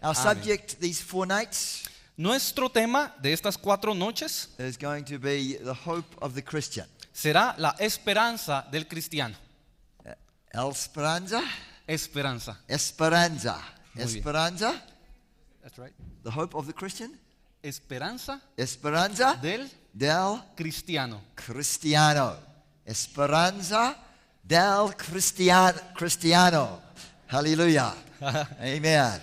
Our Amén. subject these 4 nights Nuestro tema de estas 4 noches is going to be the hope of the Christian. será la esperanza del cristiano. Esperanza? Esperanza. Esperanza. Muy bien. Esperanza? That's right. The hope of the Christian? Esperanza Esperanza del del cristiano. Cristiano. Esperanza del Cristiano. Hallelujah. Amen.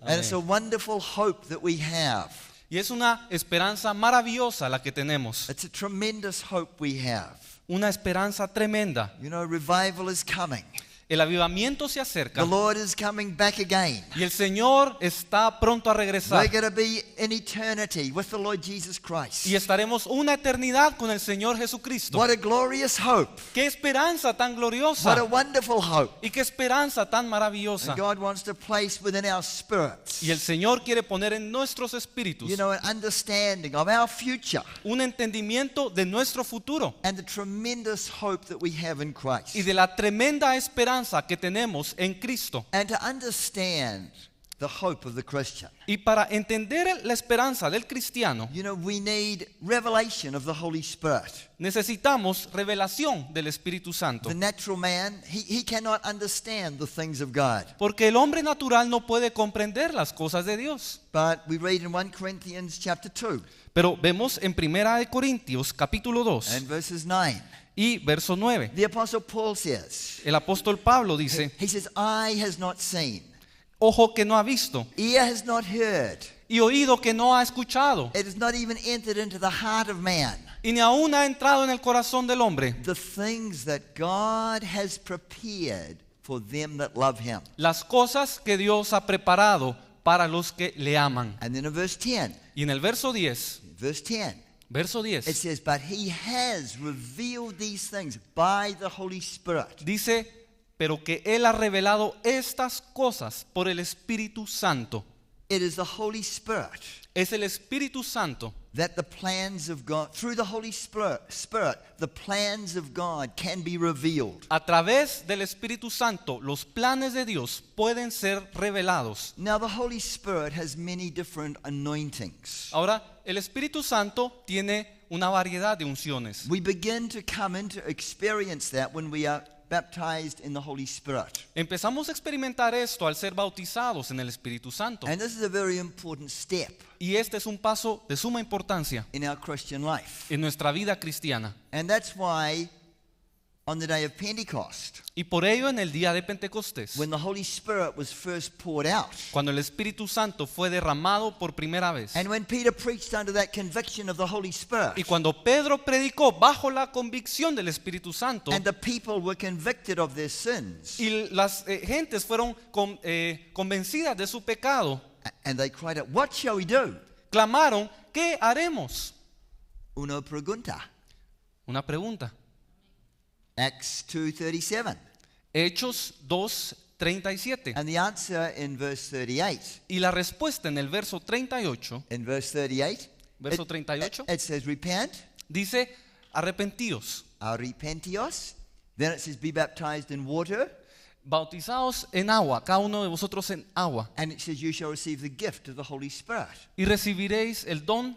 And it's a wonderful hope that we have. Y es una esperanza maravillosa la que tenemos. It's a tremendous hope we have. Una esperanza tremenda. You know, revival is coming. El avivamiento se The acerca Lord is coming back again. y el Señor está pronto a We're regresar. going to be in eternity with the Lord Jesus Christ. Y estaremos una eternidad con el Señor Jesucristo. What a glorious hope. ¡Qué esperanza tan What a gloriosa! wonderful hope. Y qué esperanza tan maravillosa. And God wants to place within our spirits, Y el Señor quiere poner en nuestros espíritus you know, an understanding of our future un entendimiento de nuestro futuro and the tremendous hope that we have in Christ. y de la tremenda esperanza que tenemos en Cristo. And to understand the hope of the Christian, Y para entender la esperanza del cristiano, you know, we need revelation of the Holy Spirit. necesitamos revelación del Espíritu Santo. The natural man, he cannot understand the things of God. Porque el hombre natural no puede comprender las cosas de Dios. But we read in 1 Corinthians chapter 2 Pero vemos en 1 Corintios capítulo 2 and verses 9. y verso 9. The Apostle Paul says, El apóstol Pablo dice, he says, eye has not seen, ojo que no ha visto ear has not heard, y oído que no ha escuchado it has not even entered into the heart of man, y ni aún ha entrado en el corazón del hombre the things that God has prepared for them that love him. las cosas que Dios ha preparado para los que le aman. And then in verse 10, Y en el verso 10, it says, but he has revealed these things by the Holy Spirit. dice, pero que Él ha revelado estas cosas por el Espíritu Santo. It is the Holy Spirit Es el Espíritu Santo that the plans of God, through the Holy Spirit, the plans of God can be revealed. A través del Espíritu Santo, los planes de Dios pueden ser revelados. Now the Holy Spirit has many different anointings. Ahora, el Espíritu Santo tiene una variedad de unciones. We begin to come into experience that when we are baptized in the Holy Spirit. Empezamos a experimentar esto al ser bautizados en el Espíritu Santo. And this is a very important step Y este es un paso de suma importancia in our Christian life. en nuestra vida cristiana. And that's why on the day of Pentecost, Y por ello en el día de Pentecostés, when the Holy Spirit was first poured out, cuando el Espíritu Santo fue derramado por primera vez, and when Peter preached under that conviction of the Holy Spirit, y cuando Pedro predicó bajo la convicción del Espíritu Santo, and the people were convicted of their sins, y las gentes fueron convencidas de su pecado, and they cried out, what shall we do? clamaron, ¿qué haremos? Una pregunta. Una pregunta. Acts 2:37. Hechos 2:37. And the answer in verse 38. Y la respuesta en el verso 38, In verse 38, verso 38, it says, repent, dice, arrepentíos, arrepentios. Then it says, be baptized in water. bautizados en agua, cada uno de vosotros en agua, And it says, you shall receive the gift of the Holy Spirit. y recibiréis el don,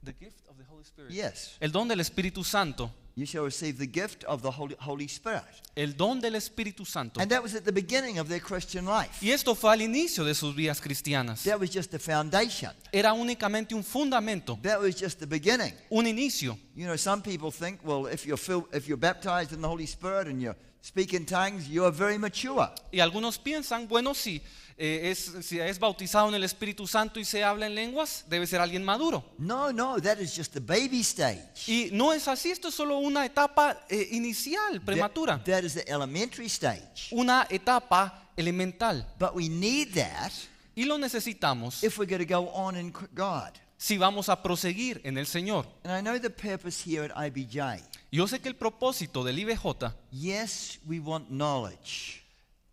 the gift of the Holy Spirit. Yes. El don del Espíritu Santo, You shall receive the gift of the Holy Spirit. el don del Espíritu Santo. And that was at the beginning of their Christian life. Y esto fue al inicio de sus vidas cristianas. That was just the foundation. Era únicamente un fundamento, That was just the beginning. un inicio. You know, some people think, well, if you're baptized in the Holy Spirit and you speak in tongues, you are very mature. Y algunos piensan, bueno, si es bautizado en el Espíritu Santo y se habla en lenguas, debe ser alguien maduro. No, that is just the baby stage. Y no es así, esto es solo una etapa inicial, prematura, That is the elementary stage. una etapa elemental. But we need that Y lo necesitamos if we're going to go on in God. si vamos a proseguir en el Señor. And I know the purpose here at IBJ. Yo sé que el propósito del IBJ, Yes, we want knowledge.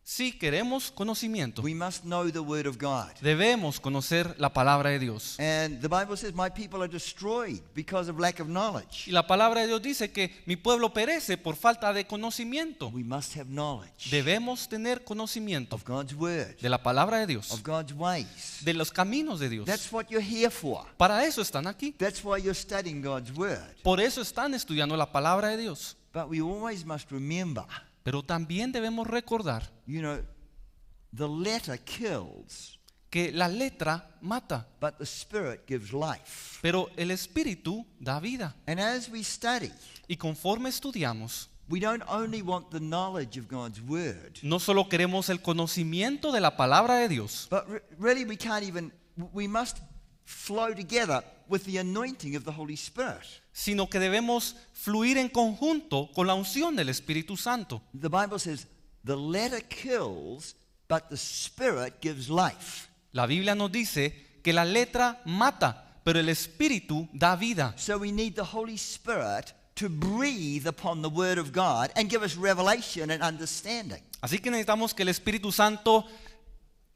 Si queremos conocimiento, we must know the Word of God. debemos conocer la palabra de Dios. And the Bible says, my people are destroyed because of lack of knowledge. Y la palabra de Dios dice que mi pueblo perece por falta de conocimiento. We must have knowledge Debemos tener conocimiento of God's Word, de la palabra de Dios, of God's ways. de los caminos de Dios. That's what you're here for. Para eso están aquí. That's why you're studying God's Word. Por eso están estudiando la palabra de Dios. But we always must remember, Pero también debemos recordar you know, the letter kills, que la letra mata, but the Spirit gives life. pero el espíritu da vida. And as we study, Y conforme estudiamos, we don't only want the knowledge of God's Word, no solo queremos el conocimiento de la palabra de Dios, but really we must flow together with the anointing of the Holy Spirit. sino que debemos fluir en conjunto con la unción del Espíritu Santo. The Bible says the letter kills, but the Spirit gives life. La Biblia nos dice que la letra mata, pero el espíritu da vida. So we need the Holy Spirit to breathe upon the Word of God and give us revelation and understanding. Así que necesitamos que el Espíritu Santo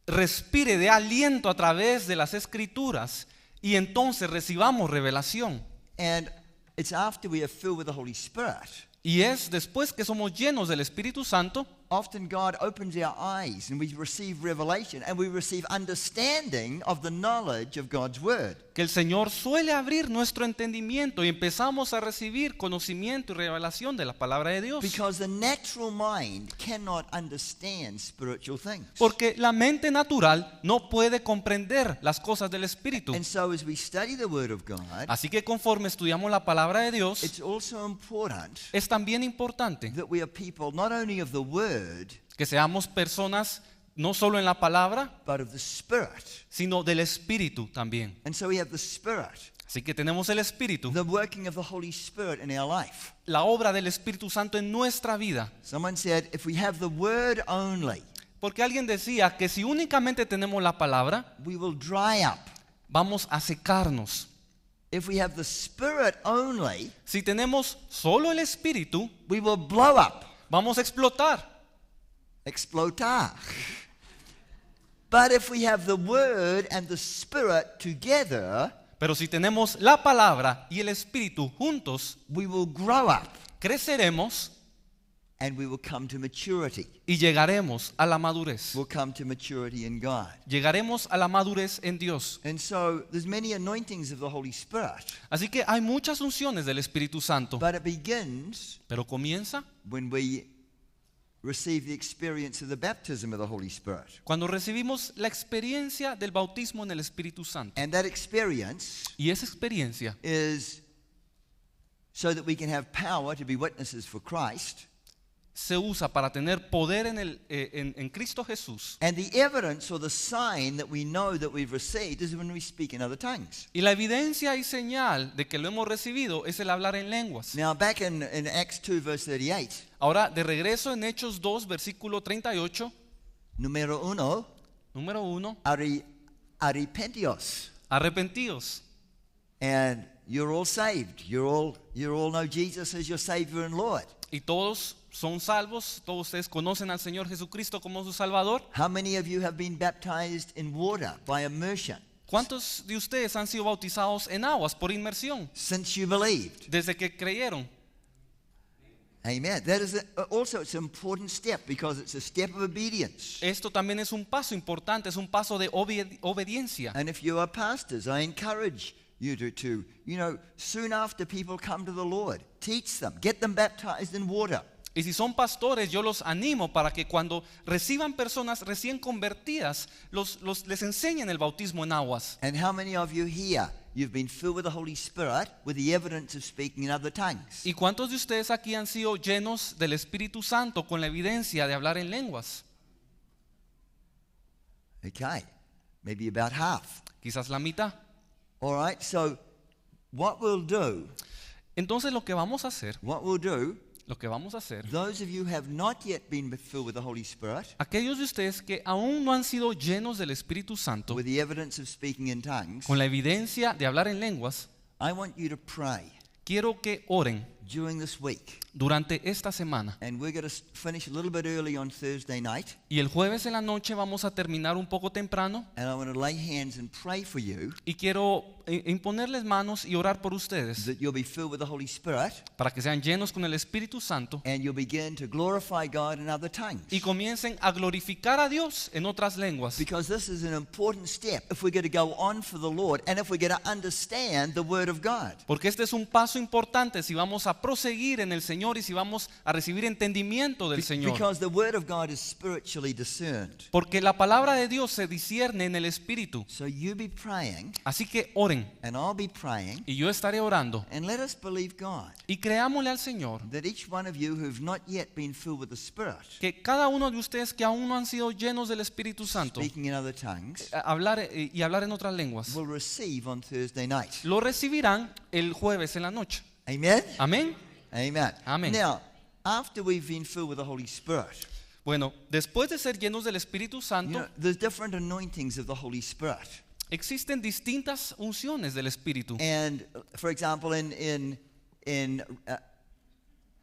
respire de aliento a través de las Escrituras y entonces recibamos revelación. And it's after we are filled with the Holy Spirit. Y es después que somos llenos del Espíritu Santo, Often God opens our eyes and we receive revelation and we receive understanding of the knowledge of God's Word. que el Señor suele abrir nuestro entendimiento y empezamos a recibir conocimiento y revelación de la palabra de Dios. Because the natural mind cannot understand spiritual things. Porque la mente natural no puede comprender las cosas del Espíritu. And so as we study the Word of God, Así que conforme estudiamos la palabra de Dios, it's also important es también importante that we are people not only of the Word, que seamos personas no solo en la palabra, but of the Spirit. sino del Espíritu también. And so we have the Spirit, Así que tenemos el Espíritu, the working of the Holy Spirit in our life. la obra del Espíritu Santo en nuestra vida. Someone said, if we have the Word only, Porque alguien decía que si únicamente tenemos la palabra, we will dry up. vamos a secarnos. If we have the Spirit only, Si tenemos solo el Espíritu, we will blow up. vamos a explotar. Explotar. But if we have the Word and the Spirit together, Pero si tenemos la palabra y el Espíritu juntos, we will grow up creceremos and we will come to maturity. y llegaremos a la madurez. We'll come to maturity in God. Llegaremos a la madurez en Dios. And so there's many anointings of the Holy Spirit, Así que hay muchas unciones del Espíritu Santo, but it begins pero comienza when we receive the experience of the baptism of the Holy Spirit. cuando recibimos la experiencia del bautismo en el Espíritu Santo. And that experience Y esa experiencia is so that we can have power to be witnesses for Christ. se usa para tener poder en Cristo Jesús. And the evidence or the sign that we know that we've received is when we speak in other tongues. Y la evidencia y señal de que lo hemos recibido es el hablar en lenguas. Now back in Acts 2 verse 38, Ahora, de regreso en Hechos 2, versículo 38, número 1, número 1, arrepentios. arrepentíos. And you're all saved. You all know Jesus as your Savior and Lord. Y todos son salvos, todos ustedes conocen al Señor Jesucristo como su Salvador. How many of you have been baptized in water by immersion ¿Cuántos de ustedes han sido bautizados en aguas por inmersión since you believed? desde que creyeron? Amen. That is also it's an important step because it's a step of obedience. Esto también es un paso importante, es un paso de obediencia. And if you are pastors, I encourage you to soon after people come to the Lord, teach them, get them baptized in water. Y si son pastores, yo los animo para que cuando reciban personas recién convertidas, les enseñen el bautismo en aguas. And how many of you here, you've been filled with the Holy Spirit with the evidence of speaking in other tongues? ¿Y cuántos de ustedes aquí han sido llenos del Espíritu Santo con la evidencia de hablar en lenguas? Okay, maybe about half. Quizás la mitad. All right, so what we'll do, Entonces lo que vamos a hacer, those of you who have not yet been filled with the Holy Spirit, aquellos de ustedes que aún no han sido llenos del Espíritu Santo, with the evidence of speaking in tongues, con la evidencia de hablar en lenguas, I want you to pray. quiero que oren. during this week. durante esta semana. And we're going to finish a little bit early on Thursday night. Y el jueves en la noche vamos a terminar un poco temprano. And I want to lay hands and pray for you Y quiero imponerles manos y orar por ustedes that you'll be filled with the Holy Spirit para que sean llenos con el Espíritu Santo and you'll begin to glorify God in other tongues. y comiencen a glorificar a Dios en otras lenguas. Because this is an important step if we're going to go on for the Lord and if we're going to understand the Word of God. Porque este es un paso importante si vamos a proseguir en el Señor y si vamos a recibir entendimiento del Señor. Because the Word of God is spiritually discerned. Porque la palabra de Dios se discierne en el Espíritu. So you be praying Así que oren and I'll be praying y yo estaré orando. and let us believe God Y creámosle al Señor that each one of you who've not yet been filled with the Spirit, que cada uno de ustedes que aún no han sido llenos del Espíritu Santo, speaking in other tongues, hablar en otras lenguas, will receive on Thursday night. lo recibirán el jueves en la noche. Amen? Amén. Amen. Amen. Now, after we've been filled with the Holy Spirit, Bueno, después de ser llenos del Espíritu you Santo, know, there's different anointings of the Holy Spirit. existen distintas unciones del Espíritu. And, for example, in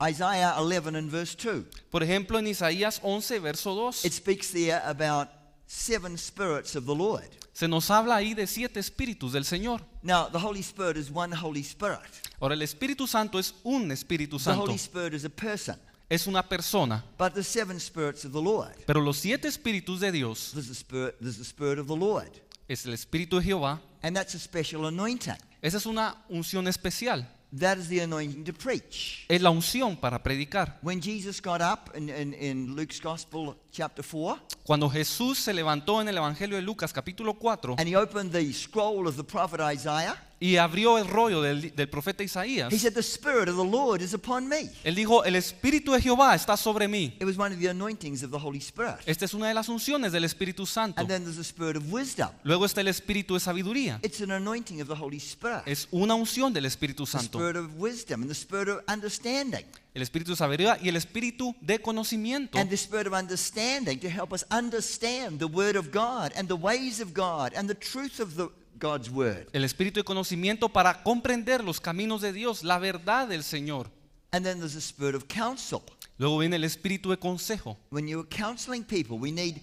Isaiah 11 and verse 2, Por ejemplo, en Isaías 11, verso 2, it speaks there about 7 spirits of the Lord. se nos habla ahí de 7 espíritus del Señor. Now, the Holy Spirit is one Holy Spirit. Ahora, el Espíritu Santo es un Espíritu The Santo, Holy Spirit is a person. es una persona. But the 7 spirits of the Lord. Pero los 7 espíritus de Dios There's the Spirit of the Lord. es el Espíritu de Jehová. And that's a special anointing. Esa es una unción especial. That is the anointing to preach. Es la unción para predicar. When Jesus got up in Luke's Gospel, chapter 4, Cuando Jesús se levantó en el Evangelio de Lucas, capítulo 4, and he opened the scroll of the prophet Isaiah, y abrió el rollo del profeta Isaías, he said, "The Spirit of the Lord is upon me." él dijo, el Espíritu de Jehová está sobre mí. It was one of the anointings of the Holy Spirit. Esta es una de las unciones del Espíritu Santo. And then there's the Spirit of wisdom. Luego está el Espíritu de sabiduría. It's an anointing of the Holy Spirit. Es una unción del Espíritu The Santo. Spirit of wisdom and the Spirit of understanding. El Espíritu de sabiduría y el Espíritu de conocimiento. And the Spirit of understanding to help us understand the Word of God and the ways of God and the truth of God's Word. El Espíritu de conocimiento para comprender los caminos de Dios, la verdad del Señor. And then there's the Spirit of counsel. Luego viene el Espíritu de consejo. When you're counseling people, we need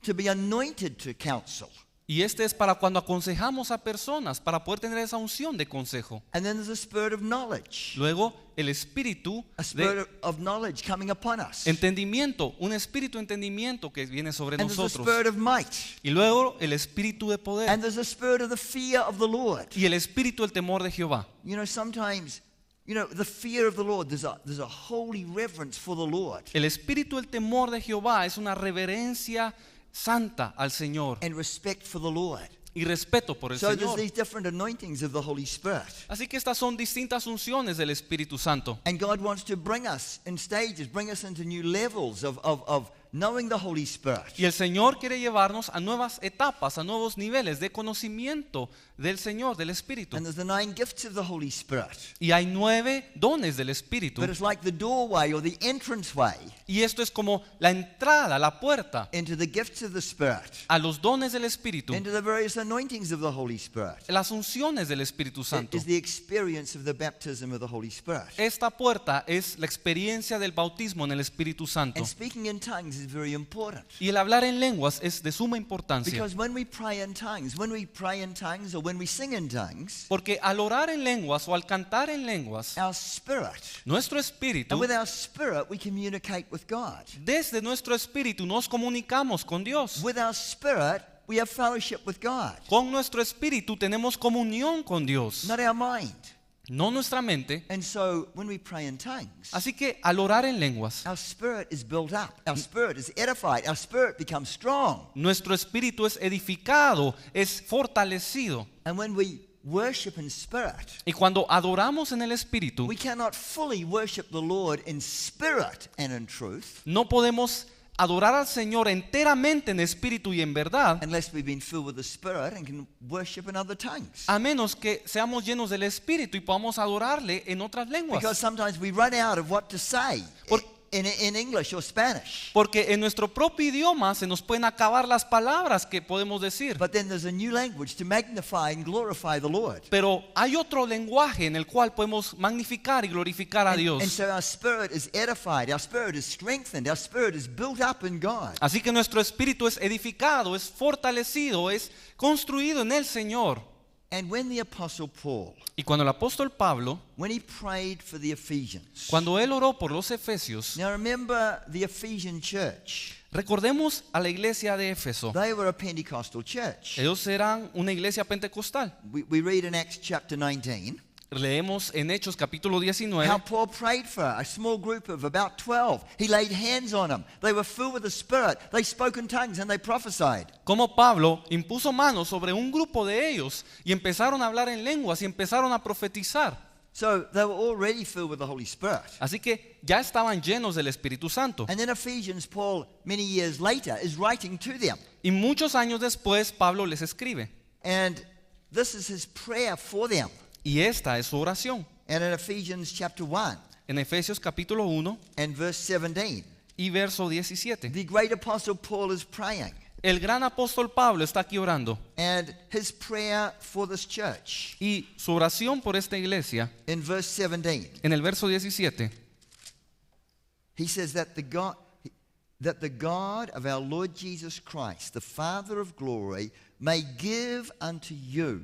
to be anointed to counsel. Y este es para cuando aconsejamos a personas, para poder tener esa unción de consejo. And then there's a Spirit of knowledge. Luego el Espíritu A de Spirit of knowledge coming upon us. entendimiento, un Espíritu de entendimiento que viene sobre And there's a nosotros. Spirit of might. Y luego el Espíritu de poder. And there's a Spirit of the fear of the Lord. Y el Espíritu del temor de Jehová. You know, sometimes, the fear of the Lord, there's a holy reverence for the Lord El Espíritu del temor de Jehová es una reverencia santa al Señor and respect for the Lord. y respeto por el So there's Señor. these different anointings of the Holy Spirit. Así que estas son distintas unciones del Espíritu Santo. And God wants to bring us in stages, bring us into new levels of knowing the Holy Spirit. Y el Señor quiere llevarnos a nuevas etapas, a nuevos niveles de conocimiento del Señor, del Espíritu. And there's the 9 gifts of the Holy Spirit. Y hay 9 dones del Espíritu. But it's like the doorway or the entranceway Y esto es como la entrada, la puerta into the gifts of the Spirit, a los dones del Espíritu, into the various anointings of the Holy Spirit. las unciones del Espíritu It Santo. is the experience of the baptism of the Holy Spirit. Esta puerta es la experiencia del bautismo en el Espíritu Santo. And speaking in tongues is very important. Y el hablar en lenguas es de suma importancia. Because when we pray in tongues or when we sing in tongues, Porque al orar en lenguas o al cantar en lenguas, our spirit, nuestro espíritu, and with our spirit we communicate with God. desde nuestro espíritu nos comunicamos con Dios. With our spirit we have fellowship with God, Con nuestro espíritu tenemos comunión con Dios, not our mind. no nuestra mente. And so when we pray in tongues, Así que al orar en lenguas, our spirit is built up, our spirit is edified, our spirit becomes strong. nuestro espíritu es edificado, es fortalecido. And when we worship in spirit, Y cuando adoramos en el espíritu, we cannot fully worship the Lord in spirit and in truth no podemos adorar al Señor enteramente en espíritu y en verdad, unless we've been filled with the Spirit and can worship in other tongues. a menos que seamos llenos del espíritu y podamos adorarle en otras Because lenguas. sometimes we run out of what to say in English or Spanish. Porque en nuestro propio idioma se nos pueden acabar las palabras que podemos decir. But then there's a new language to magnify and glorify the Lord. Pero hay otro lenguaje en el cual podemos magnificar y glorificar a And Dios. so our spirit is edified, our spirit is strengthened, our spirit is built up in God. Así que nuestro espíritu es edificado, es fortalecido, es construido en el Señor. And when the Apostle Paul, Y cuando el apóstol Pablo, when he prayed for the Ephesians, cuando él oró por los Efesios, now remember the Ephesian church, recordemos a la iglesia de Éfeso. they were a Pentecostal church. Ellos eran una iglesia pentecostal. We read in Acts chapter 19 Leemos en Hechos capítulo 19 how Paul prayed for a small group of about 12. He laid hands on them. They were filled with the Spirit. They spoke in tongues and they prophesied. cómo Pablo impuso manos sobre un grupo de ellos y empezaron a hablar en lenguas y empezaron a profetizar. So they were already filled with the Holy Spirit. Así que ya estaban llenos del Espíritu Santo. And then Ephesians, Paul, many years later, is writing to them. Y muchos años después Pablo les escribe. And this is his prayer for them. Y esta es su oración. And in Ephesians chapter 1 En Efesios capítulo 1 and verse 17, y verso 17. the great apostle Paul is praying. El gran apóstol Pablo está aquí orando. And his prayer for this church Y su oración por esta iglesia, in verse 17, en el verso 17, he says that the God of our Lord Jesus Christ, the Father of glory, may give unto you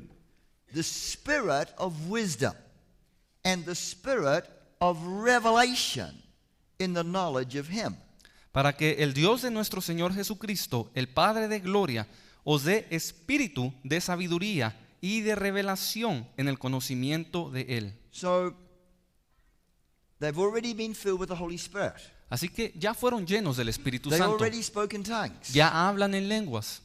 the spirit of wisdom and the spirit of revelation in the knowledge of him. para que el Dios de nuestro Señor Jesucristo, el Padre de gloria, os dé espíritu de sabiduría y de revelación en el conocimiento de Él. So they've already been filled with the Holy Spirit. Así que ya fueron llenos del Espíritu They Santo. already spoke in tongues. Ya hablan en lenguas.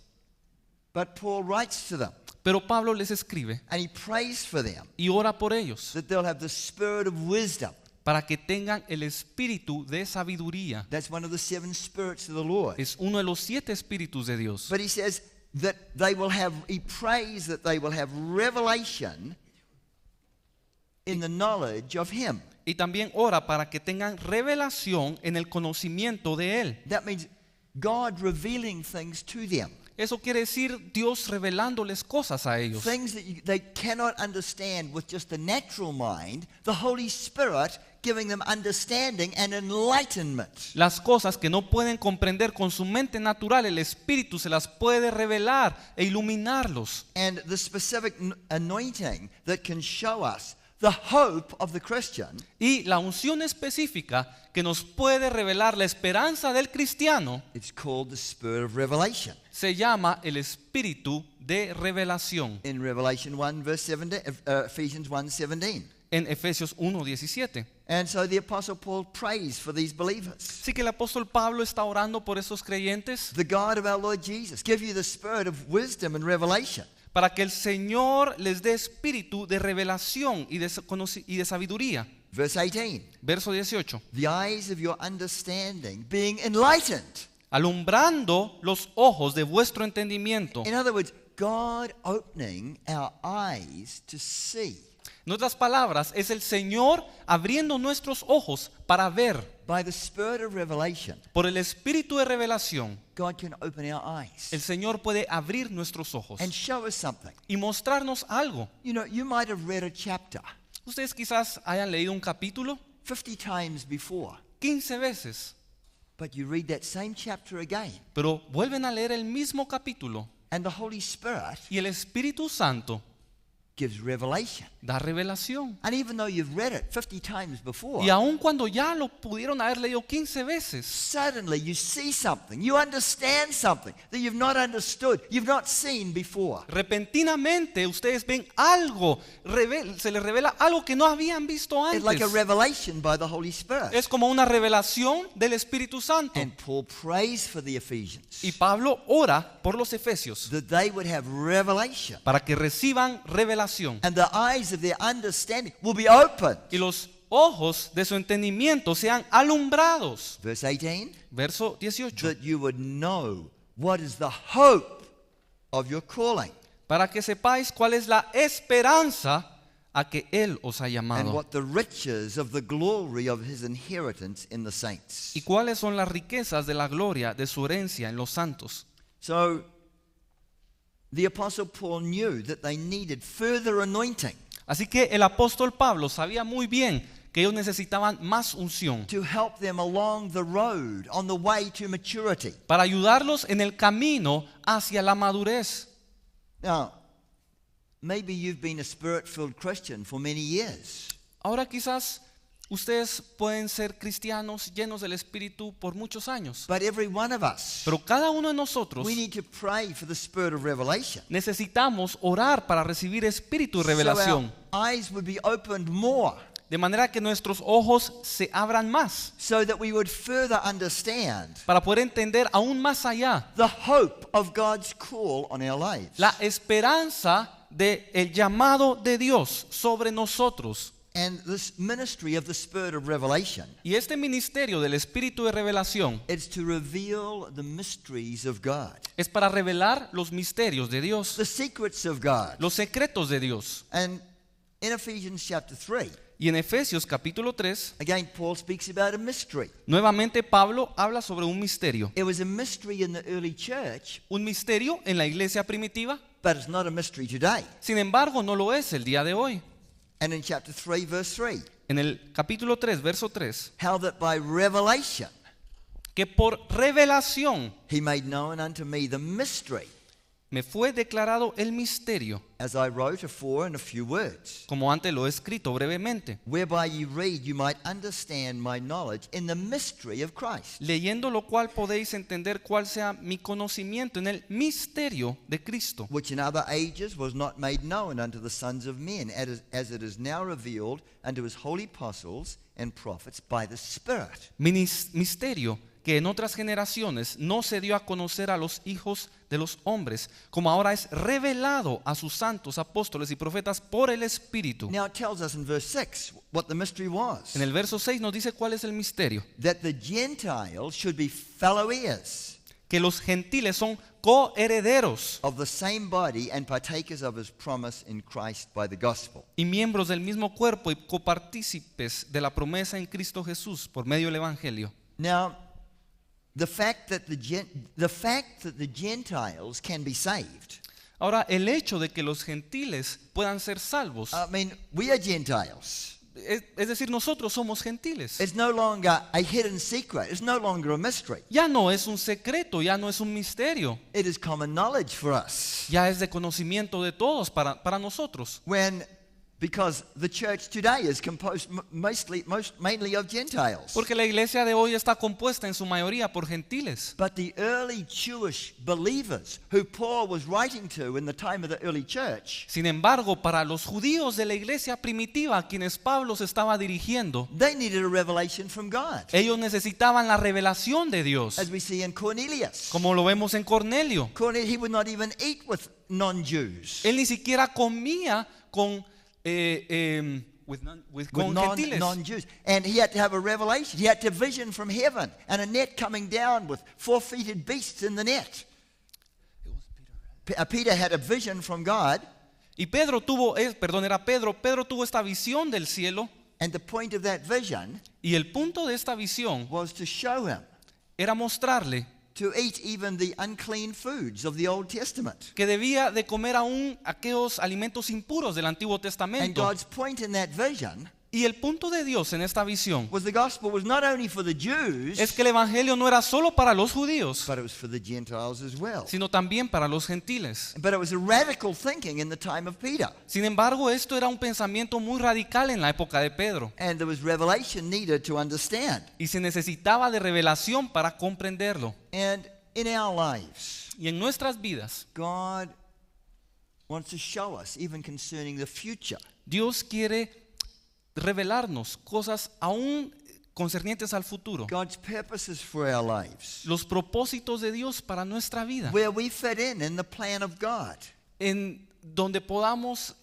But Paul writes to them Pero Pablo les escribe and he prays for them y ora por ellos that they'll have the spirit of wisdom. para que tengan el espíritu de sabiduría. That's one of the 7 spirits of the Lord. Es uno de los 7 espíritus de Dios. But he says that he prays that they will have revelation in the knowledge of him. Y también ora para que tengan revelación en el conocimiento de Él. That means God revealing things to them. Eso quiere decir Dios revelándoles cosas a ellos. Things that they cannot understand with just the natural mind, the Holy Spirit giving them understanding and enlightenment. Las cosas que no pueden comprender con su mente natural, el Espíritu se las puede revelar e iluminarlos. And the specific anointing that can show us the hope of the Christian Y la unción específica que nos puede revelar la esperanza del cristiano is called the Spirit of Revelation. se llama el Espíritu de revelación. In Revelation 1 verse 17, Ephesians 1:17. En Efesios 1:17. And so the Apostle Paul prays for these believers. Así que el apóstol Pablo está orando por esos creyentes The God of our Lord Jesus give you the spirit of wisdom and revelation. para que el Señor les dé espíritu de revelación y de sabiduría. Verse 18. Verso 18. The eyes of your understanding being enlightened. Alumbrando los ojos de vuestro entendimiento. In other words, God opening our eyes to see. En otras palabras, es el Señor abriendo nuestros ojos para ver. By the spirit of revelation, Por el espíritu de revelación, God can open our eyes el Señor puede abrir nuestros ojos and show us something. y mostrarnos algo. You know, you might have read a chapter Ustedes quizás hayan leído un capítulo 50 times before, 15 veces, but you read that same chapter again, pero vuelven a leer el mismo capítulo and the Holy Spirit y el Espíritu Santo gives revelation. da revelación. And even though you've read it 50 times before, Y aun cuando ya lo pudieron haber leído 15 veces, suddenly you see something, you understand something that you've not understood, you've not seen before. repentinamente ustedes ven algo, se les revela algo que no habían visto It's like a antes. revelation by the Holy Spirit. Es como una revelación del Espíritu Santo. And Paul prays for the Ephesians Y Pablo ora por los efesios that they would have revelation, para que reciban revelación and the eyes of their understanding will be opened. y los ojos de su entendimiento sean alumbrados. Verse 18, Verso 18. that you would know what is the hope of your calling. Para que sepáis cuál es la esperanza a que Él os ha and llamado. what the riches of the glory of his inheritance in the saints. ¿Y cuáles son las riquezas de la gloria de su herencia en los santos? So the Apostle Paul knew that they needed further anointing Así que el apóstol Pablo sabía muy bien que ellos necesitaban más unción to help them along the road on the way to maturity. para ayudarlos en el camino hacia la madurez. Now, maybe you've been a spirit-filled Christian for many years. Ahora quizás ustedes pueden ser cristianos llenos del Espíritu por muchos años, But every one of us, pero cada uno de nosotros we need to pray for the spirit of revelation. necesitamos orar para recibir espíritu de revelación, So our eyes would be opened more de manera que nuestros ojos se abran más, so that we would further understand para poder entender aún más allá the hope of God's call on our lives. la esperanza del llamado de Dios sobre nosotros. And this ministry of the spirit of revelation, Y este ministerio del espíritu de revelación it's to reveal the mysteries of God, es para revelar los misterios de Dios, the secrets of God. los secretos de Dios. And in Ephesians chapter 3, Y en Efesios capítulo 3, again, Paul speaks about a mystery. nuevamente Pablo habla sobre un misterio. It was a mystery in the early church, Un misterio en la iglesia primitiva, but it's not a mystery today. sin embargo no lo es el día de hoy. And in chapter 3, verse 3, En el capítulo 3, verso 3, how that by revelation que por revelación he made known unto me the mystery, me fue declarado el misterio, as I wrote afore in a few words, como antes lo he escrito brevemente, whereby ye read, you might understand my knowledge in the mystery of Christ, leyendo lo cual podéis entender cuál sea mi conocimiento en el misterio de Cristo, which in other ages was not made known unto the sons of men, as it is now revealed unto his holy apostles and prophets by the Spirit. misterio que en otras generaciones no se dio a conocer a los hijos de los hombres, como ahora es revelado a sus santos apóstoles y profetas por el Espíritu. Now it tells us in verse 6 what the mystery was. En el verso 6 nos dice cuál es el misterio, That the Gentiles should be fellow heirs que los gentiles son coherederos of the same body and partakers of his promise in Christ by the gospel. y miembros del mismo cuerpo y copartícipes de la promesa en Cristo Jesús por medio del Evangelio. Now, the fact that the Gentiles can be saved. Ahora, el hecho de que los gentiles puedan ser salvos, I mean, we are Gentiles. es decir, nosotros somos gentiles. It's no longer a hidden secret. It's no longer a mystery. Ya no es un secreto, ya no es un misterio. It is common knowledge for us. Ya es de conocimiento de todos para nosotros. Because the church today is composed mainly of Gentiles. Porque la iglesia de hoy está compuesta en su mayoría por gentiles. But the early Jewish believers who Paul was writing to in the time of the early church, Sin embargo, para los judíos de la iglesia primitiva a quienes Pablo se estaba dirigiendo, they needed a revelation from God. ellos necesitaban la revelación de Dios, As we see in Cornelius. como lo vemos en Cornelio. He would not even eat with non-Jews. Él ni siquiera comía con gentiles. Non-Jews. And he had to have a revelation. He had to vision from heaven and a net coming down with four-footed beasts in the net. Peter had a vision from God. Y Pedro tuvo esta visión del cielo, And the point of that vision y el punto de esta visión was to show him era mostrarle to eat even the unclean foods of the Old Testament. que debía de comer aún aquellos alimentos impuros del Antiguo And Testamento. God's point in that vision Y el punto de Dios en esta visión was the gospel was not only for the Jews, es que el evangelio no era solo para los judíos, but it was for the Gentiles as well. sino también para los gentiles. But it was a radical thinking in the time of Peter. Sin embargo, esto era un pensamiento muy radical en la época de Pedro, And there was revelation needed to understand. y se necesitaba de revelación para comprenderlo. And in our lives, Y en nuestras vidas, God wants to show us, even concerning the future, Dios quiere revelarnos cosas aún concernientes al futuro, God's purposes for our lives, los propósitos de Dios para nuestra vida, where we fit in the plan of God. en donde podamos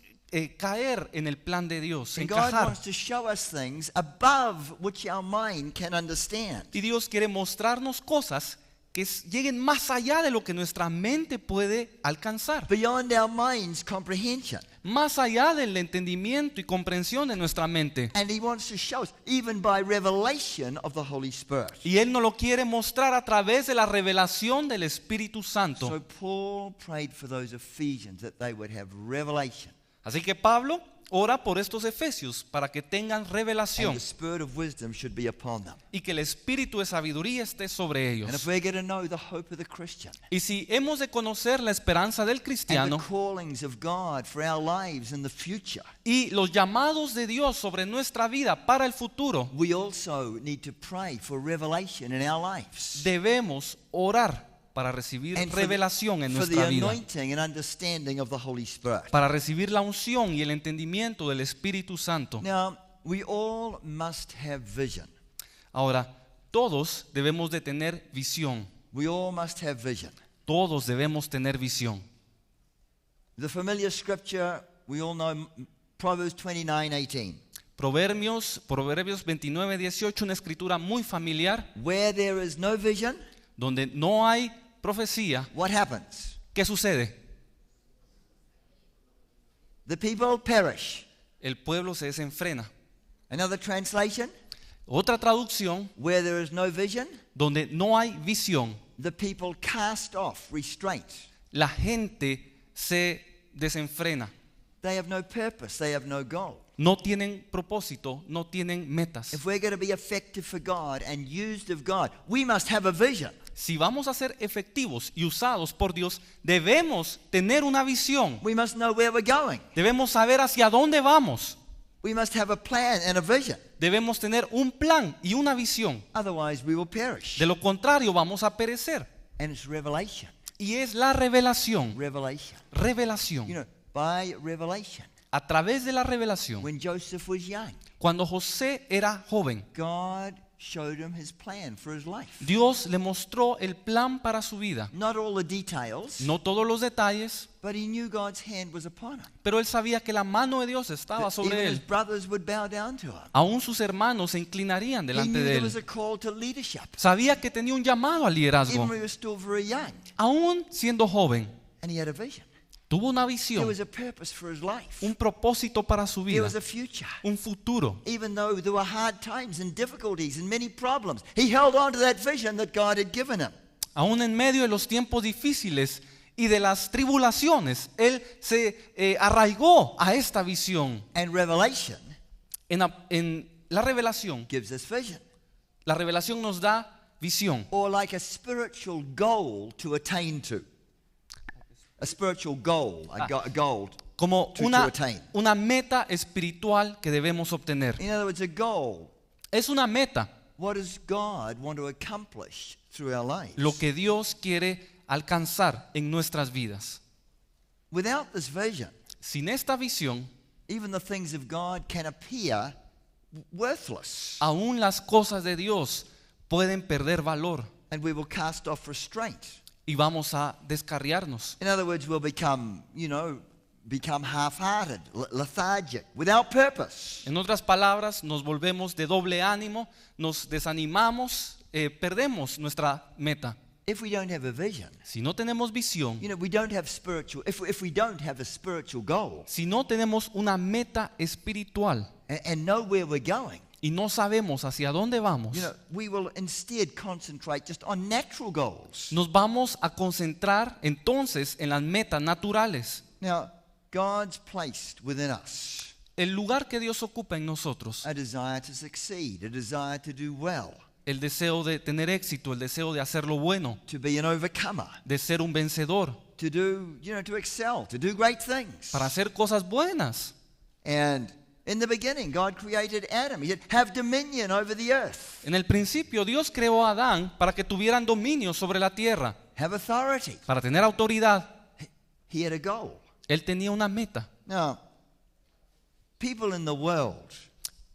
caer en el plan de Dios, And God encajar. wants to show us things above which our mind can understand. Y Dios quiere mostrarnos cosas que lleguen más allá de lo que nuestra mente puede alcanzar, beyond our mind's comprehension. más allá del entendimiento y comprensión de nuestra mente. And he wants to show us, even by revelation of the Holy Spirit. Y Él nos lo quiere mostrar a través de la revelación del Espíritu Santo. So Paul prayed for those Ephesians that they would have revelation. Así que Pablo ora por estos efesios para que tengan And revelación the spirit of wisdom should be upon them. y que el espíritu de sabiduría esté sobre And if ellos. we're going to know the hope of the Christian Y si hemos de conocer la esperanza del and cristiano the callings of God for our lives in the future, y los llamados de Dios sobre nuestra vida para el futuro, we also need to pray for revelation in our lives. debemos orar para recibir And revelación en for the nuestra vida, anointing and understanding of the Holy Spirit. para recibir la unción y el entendimiento del Espíritu Santo. Now, we all must have vision. Ahora, todos debemos de tener visión. We all must have vision. Todos debemos tener visión. The familiar scripture, we all know, Proverbs 29:18. Proverbios 29:18, una escritura muy familiar, Where there is no vision, donde no hay profecía. what happens? ¿Qué sucede? The people perish. El pueblo se desenfrena. Another translation, Otra traducción, where there is no vision, donde no hay visión, the people cast off restraint. la gente se desenfrena. They have no purpose, they have no goal. No tienen propósito, no tienen metas. If we're going to be effective for God and used of God, we must have a vision. Si vamos a ser efectivos y usados por Dios, debemos tener una visión. We must know where we're going. Debemos saber hacia dónde vamos. We must have a plan and a vision. Debemos tener un plan y una visión. Otherwise, we will perish. De lo contrario, vamos a perecer. And it's revelation. Y es la revelación. Revelation. Revelación. You know, by revelation. A través de la revelación, When Joseph was young, cuando José era joven, God showed him his plan for his life. Dios le mostró el plan para su vida. Not all the details, No todos los detalles, but he knew God's hand was upon him. pero él sabía que la mano de Dios estaba That sobre even his él. brothers would bow down to him. Aún sus hermanos se inclinarían He delante knew de there was él. a call to leadership, Sabía que tenía un llamado al liderazgo. even when he was still very young. Aún siendo joven, And he had a vision. tuvo una There visión, was a purpose for his life. un propósito para su There vida, was a future. un futuro. Even though there were hard times and difficulties and many problems, he held on to that vision that God had given him. Aún en medio de los tiempos difíciles y de las tribulaciones, él se arraigó a esta visión. And revelation En la revelación, gives us vision, la revelación nos da visión, or like a spiritual goal to attain to. A spiritual goal, a goal. como To attain. una meta espiritual que debemos obtener. In other words, a goal. Es una meta, What does God want to accomplish through our lives? lo que Dios quiere alcanzar en nuestras vidas. Without this vision, Sin esta visión, even the things of God can appear worthless, aún las cosas de Dios pueden perder valor and we will cast off restraint. y vamos a descarriarnos. In other words, we'll become half-hearted, lethargic, without purpose. En otras palabras, nos volvemos de doble ánimo, nos desanimamos, perdemos nuestra meta. If we don't have a vision, Si no tenemos visión, we don't have spiritual. If we don't have a spiritual goal si no tenemos una meta espiritual and know where we're going, y no sabemos hacia dónde vamos, we will instead concentrate just on natural goals. nos vamos a concentrar entonces en las metas naturales. Now, God's placed within us El lugar que Dios ocupa en nosotros, a desire to succeed, a desire to do well, el deseo de tener éxito, el deseo de hacer lo bueno, to be an overcomer, de ser un vencedor, to do, to excel, to do great things. para hacer cosas buenas. And in the beginning, God created Adam. He said, have dominion over the earth, En el principio Dios creó a Adán para que tuvieran dominio sobre la tierra, have authority. para tener autoridad. He had a goal. Él tenía una meta. Now, people in the world,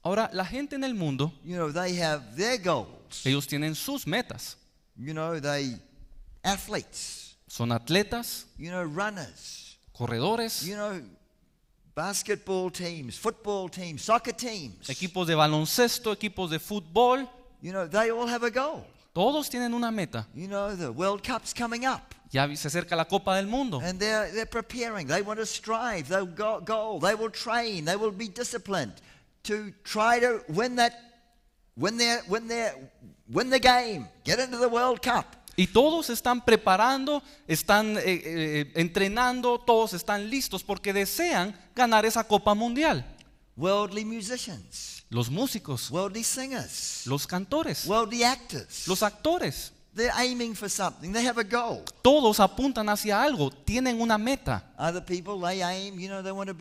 Ahora, la gente en el mundo, they have their goals. ellos tienen sus metas. They athletes, Son atletas, runners, corredores, basketball teams, football teams, soccer teams. equipos de baloncesto, equipos de fútbol. They all have a goal. Todos tienen una meta. You know, the World Cup's coming up. Ya se acerca la Copa del Mundo. And they're preparing. They want to strive. They'll go goal. They will train. They will be disciplined to try to win the game. Get into the World Cup. Y todos están preparando, están entrenando, todos están listos porque desean ganar esa Copa Mundial. Worldly musicians, Los músicos, worldly singers, los cantores, worldly actors. los actores, They're aiming for something. They have a goal. todos apuntan hacia algo, tienen una meta. Other people, they aim, you know, they want to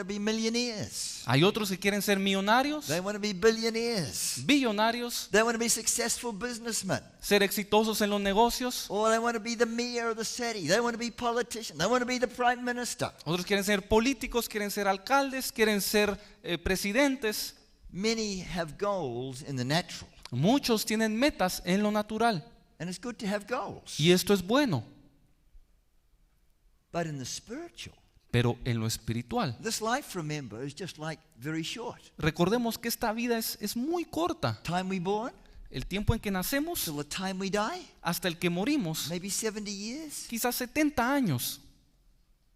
be millionaires. Hay otros que quieren ser millonarios, They want to be billionaires. billonarios, They want to be successful businessmen. ser exitosos en los negocios. Or they want to be the mayor of the city. They want to be politicians. They want to be the prime minister. Otros quieren ser políticos, quieren ser alcaldes, quieren ser presidentes. Many have goals in the natural. Muchos tienen metas en lo natural. And it's good to have goals. Y esto es bueno. But in the spiritual, Pero en lo espiritual, this life, remember, is just like very short. recordemos que esta vida es muy corta. Time we born El tiempo en que nacemos till the time we die, hasta el que morimos, maybe 70 years. quizás 70 años.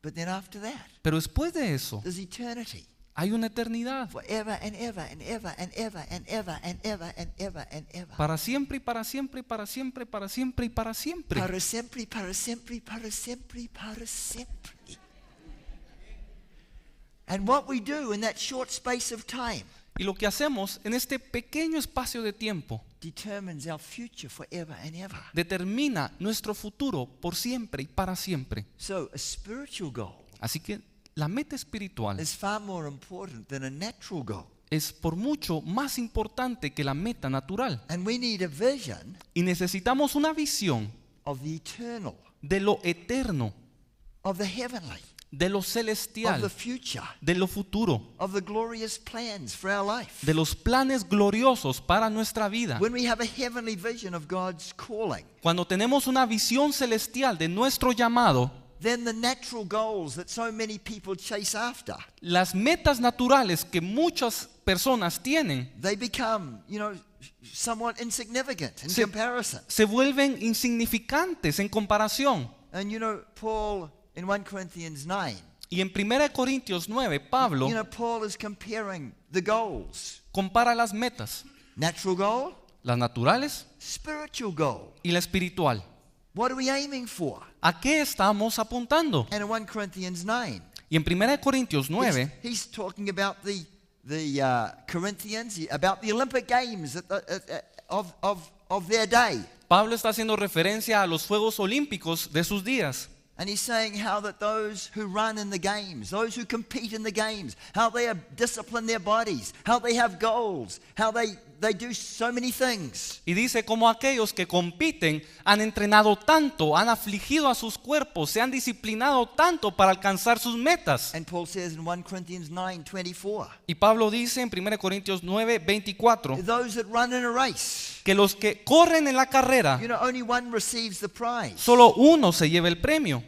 But then after that, Pero después de eso, there's eternity. hay una eternidad. Forever and ever and ever and ever and ever and ever and ever and ever. Para siempre y para siempre y para siempre y para siempre y para siempre. Para sempre, para sempre, para sempre, para sempre. And what we do in that short space of time Y lo que hacemos en este pequeño espacio de tiempo determines our future forever and ever. determina nuestro futuro por siempre y para siempre. So a spiritual goal Así que la meta espiritual is far more important than a natural goal. es por mucho más importante que la meta natural. And we need a vision Y necesitamos una visión of the eternal, de lo eterno, of the heavenly, de lo of the celestial, future, de lo futuro, of the glorious plans for our life. de los planes gloriosos para nuestra vida. When we have a heavenly vision of God's calling, Cuando tenemos una visión celestial de nuestro llamado, then the natural goals that so many people chase after, las metas naturales que muchas personas tienen they become, you know, somewhat insignificant in Se- comparison. se vuelven insignificantes en comparación. And you know, Paul in 1 Corinthians 9, Y en 1 Corintios 9, Pablo you know, Paul is comparing the goals. compara las metas, Natural goal, las naturales spiritual goal. y la espiritual. What are we aiming for? ¿A qué estamos apuntando? And in 1 Corinthians 9, Y en 1 Corintios 9, he's talking about the Corinthians, about the Olympic Games of their day. Pablo está haciendo referencia a los Juegos Olímpicos de sus días. And he's saying how that those who run in the games, those who compete in the games, how they discipline their bodies, how they have goals, how they do so many things. Y dice como aquellos que compiten han entrenado tanto, han afligido a sus cuerpos, se han disciplinado tanto para alcanzar sus metas. And Paul says in 1 Corinthians 9:24, Y Pablo dice en 1 Corintios 9, 24, those that run in a race, que los que corren en la carrera, you know, only one receives the prize. solo uno se lleva el premio.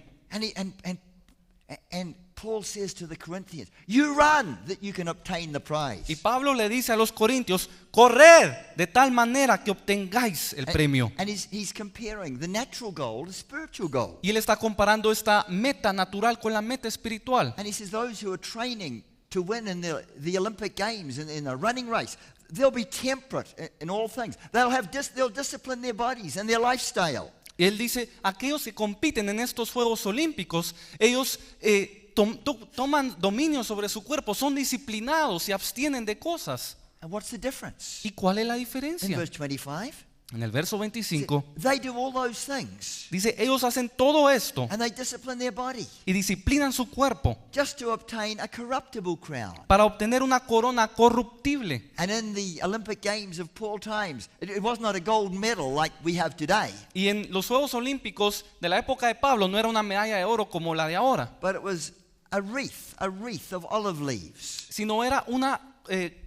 And Paul says to the Corinthians, you run that you can obtain the prize. Y Pablo le dice a los corintios, corred de tal manera que obtengáis el premio. And he's comparing the natural goal to spiritual goal. Y él está comparando esta meta natural con la meta espiritual. And he says those who are training to win in the Olympic Games in a running race, they'll be temperate in all things. They'll discipline their bodies and their lifestyle. Y él dice, aquellos que compiten en estos Juegos Olímpicos, ellos toman dominio sobre su cuerpo, son disciplinados, se abstienen de cosas. And what's the difference? ¿Y cuál es la In diferencia? verse 25, En el verso 25 they do all those things dice, ellos hacen todo esto and they discipline their body y disciplinan su cuerpo just to obtain a corruptible crown. para obtener una corona corruptible. And in the Olympic Games of Paul times, it was not a gold medal like we have today, Y en los Juegos Olímpicos de la época de Pablo no era una medalla de oro como la de ahora, but it was a wreath of olive leaves, sino era una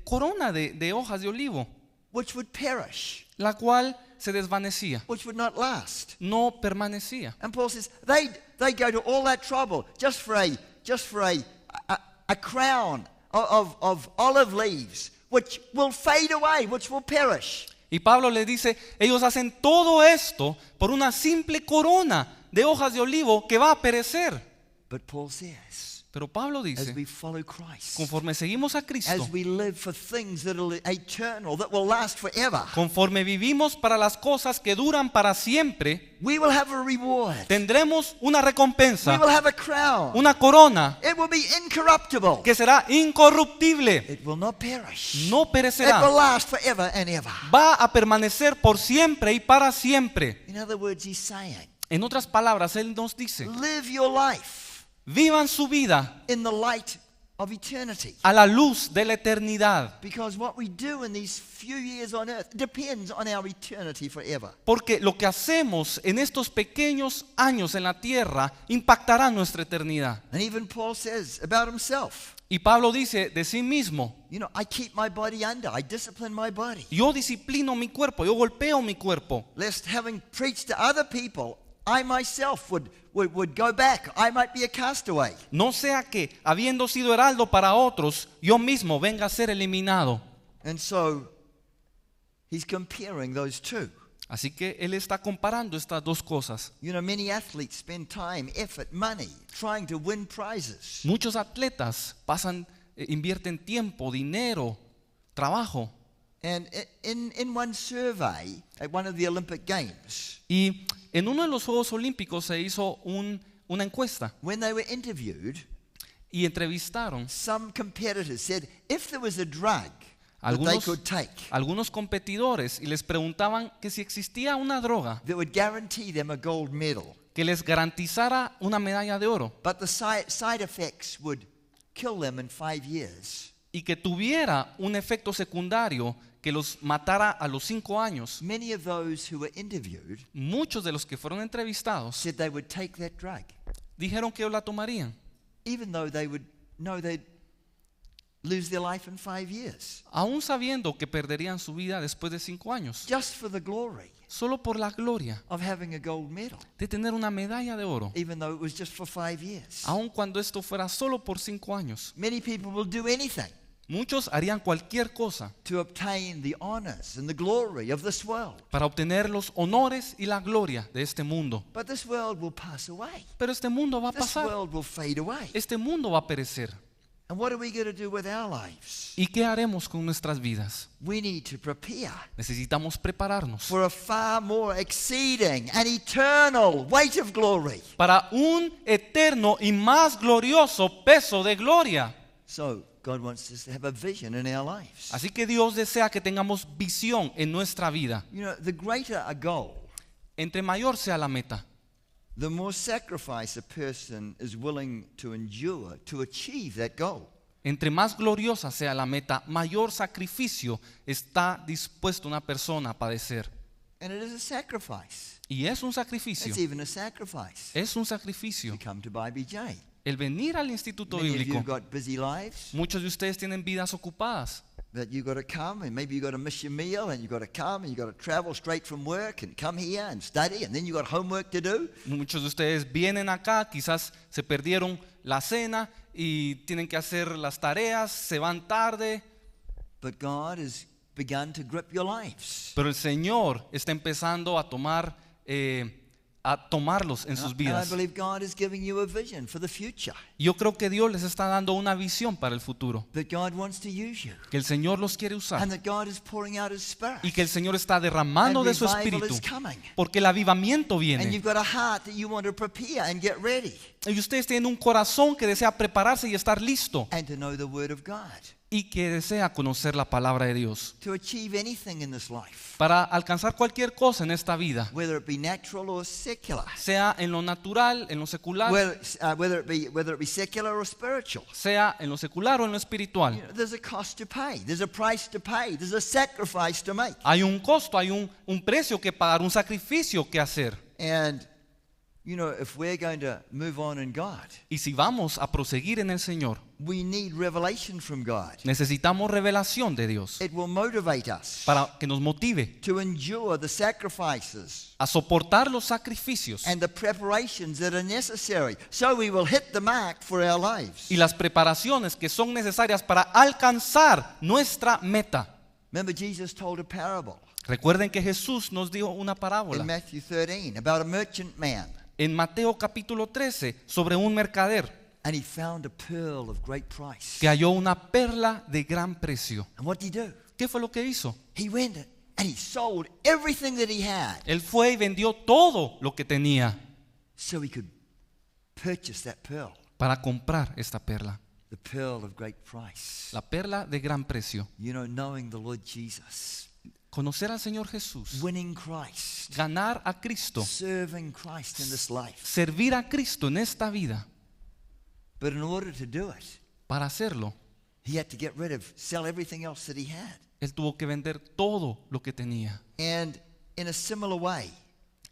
corona de hojas de olivo, which would perish, la cual se desvanecía, which would not last. no permanecía. And Paul says they go to all that trouble just for a crown of olive leaves, which will fade away, which will perish. Y Pablo le dice, ellos hacen todo esto por una simple corona de hojas de olivo que va a perecer. But Paul says, Pero Pablo as dice, we follow Christ, conforme seguimos a Cristo, as we live for things that are eternal, that will last forever, conforme vivimos para las cosas que duran para siempre, we will have a reward. tendremos una We recompensa, will have a crown. una corona It will be incorruptible. que será incorruptible, It will not perish. no It will perecerá, last forever and ever. va a permanecer por siempre y para siempre. In other words, he's saying, En otras palabras, él nos dice, live your life vivan su vida in the light of eternity. a la luz de la eternidad, Because what we do in these few years on earth depends on our eternity forever. porque lo que hacemos en estos pequeños años en la tierra impactará nuestra eternidad. And even Paul says about himself, Y Pablo dice de sí mismo, you know, I keep my body under, I discipline my body, yo disciplino mi cuerpo, yo golpeo mi cuerpo, lest having preached to other people, I myself would go back. I might be a castaway. no sea que, habiendo sido heraldo para otros, yo mismo venga a ser eliminado. And so he's comparing those two. Así que él está comparando estas dos cosas. You know, many athletes spend time, effort, money trying to win prizes. Muchos atletas invierten tiempo, dinero, trabajo. And in one survey at one of the Olympic Games, Y en uno de los Juegos Olímpicos se hizo una encuesta when they were interviewed, y entrevistaron some competitors said if there was a drug that they could take algunos competidores y les preguntaban que si existía una droga that would guarantee them a gold medal, que les garantizara una medalla de oro but the side effects would kill them in 5 years. y que tuviera un efecto secundario que los matara a los 5 años. Many of those who were interviewed Muchos de los que fueron entrevistados said they would take that drug, dijeron que la tomarían, even though they would know they'd lose their life in 5 years, aún sabiendo que perderían su vida después de 5 años, just for the glory solo por la gloria of having a gold medal, de tener una medalla de oro, even though it was just for 5 years. aun cuando esto fuera solo por 5 años. Many people will do anything Muchos harían cualquier cosa to obtain the honors and the glory of this world. para obtener los honores y la gloria de este mundo. But this world will pass away. Pero este mundo va a This pasar, world will fade away. este mundo va a perecer. And what are we going to do with our lives? ¿Y qué haremos con nuestras vidas? We need to prepare Necesitamos prepararnos for a far more exceeding and eternal weight of glory. para un eterno y más glorioso peso de gloria. So God wants us to have a vision in our lives. Así que Dios desea que tengamos visión en nuestra vida. You know, the greater a goal, Entre mayor sea la meta, the more sacrifice a person is willing to endure to achieve that goal. entre más gloriosa sea la meta, mayor sacrificio está dispuesto una persona a padecer. And it is a sacrifice. Y es un sacrificio, It's even a sacrifice es un sacrificio. to come to BBJ. El venir al Instituto Many of you Bíblico. got busy lives, Muchos de ustedes tienen vidas ocupadas, that you got to come, and maybe you got to miss your meal, and you got to come, and you got to travel straight from work and come here and study, and then you got homework to do. muchos de ustedes vienen acá, quizás se perdieron la cena y tienen que hacer las tareas, se van tarde, But God has begun to grip your lives. pero el Señor está empezando a tomarlos en sus And I vidas. believe God is giving you a vision for the future, Yo creo que Dios les está dando una visión para el futuro, that God wants to use you, que el Señor los quiere and usar that God is pouring out His Spirit. y que el Señor está derramando And de su revival espíritu, is coming. porque el avivamiento And viene. you've got a heart that you want to prepare and get ready, Y ustedes tienen un corazón que desea prepararse y estar listo and to know the Word of God, y que desea conocer la palabra de Dios to achieve anything in this life, para alcanzar cualquier cosa en esta vida, whether it be natural or secular, sea en lo natural, en lo secular, whether it be secular or spiritual. sea en lo secular o en lo You espiritual. know, there's a cost to pay. There's a price to pay. There's a sacrifice to make. Hay un costo, hay un precio que pagar, un sacrificio que hacer. And, you know, if we're going to move on in God, Y si vamos a proseguir en el Señor, we need revelation from God. necesitamos revelación de Dios It will motivate us para que nos motive to endure the sacrifices a soportar los sacrificios and the preparations that are necessary, so we will hit the mark for our lives. y las preparaciones que son necesarias para alcanzar nuestra meta. Remember, Jesus told a parable Recuerden que Jesús nos dio una in parábola Matthew 13 about a merchant man. en Mateo capítulo 13 sobre un mercader And he found a pearl of great price. que halló una perla de gran precio. And what did he do? ¿Qué fue lo que hizo? He went and he sold everything that he had Él fue y vendió todo lo que tenía so he could purchase that pearl, para comprar esta perla. the pearl of great price. La perla de gran precio. You know, knowing the Lord Jesus, Conocer al Señor Jesús, winning Christ, ganar a Cristo, serving Christ in this life. servir a Cristo en esta vida. But in order to do it, Para hacerlo, he had to sell everything else that he had. Él tuvo que vender todo lo que tenía. And in a similar way,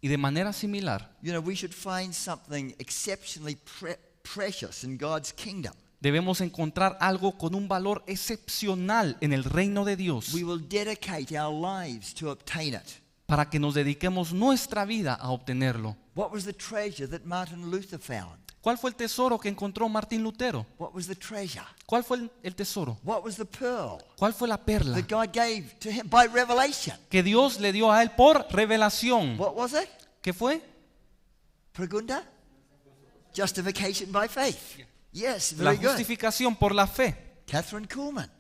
Y de manera similar, you know, we should find something exceptionally precious in God's kingdom. debemos encontrar algo con un valor excepcional en el reino de Dios We will dedicate our lives to obtain it. para que nos dediquemos nuestra vida a obtenerlo. What was the treasure that Martin Luther found? ¿Cuál fue el tesoro que encontró Martín Lutero? What was the treasure? ¿Cuál fue el tesoro? What was the pearl ¿Cuál fue la perla that God gave to him by revelation? que Dios le dio a él por revelación? What was it? ¿Qué fue? Pregunda? Justification by faith. Yes, La very good. justificación por la fe. Catherine Kuhlman,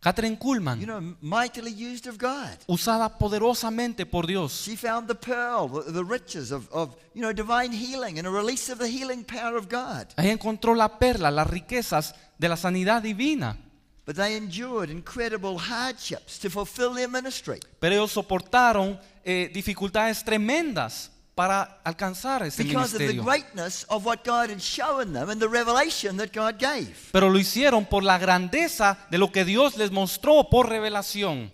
Catherine Kuhlman, you know, mightily used of God. usada poderosamente por Dios. She found the pearl, the riches of divine healing and a release of the healing power of God. Ahí encontró la perla, las riquezas de la sanidad divina. But they endured incredible hardships to fulfill their ministry. Pero ellos soportaron dificultades tremendas para alcanzar ese Because of the ministerio. greatness of what God had shown them and the revelation that God gave. Pero lo hicieron por la grandeza de lo que Dios les mostró por revelación.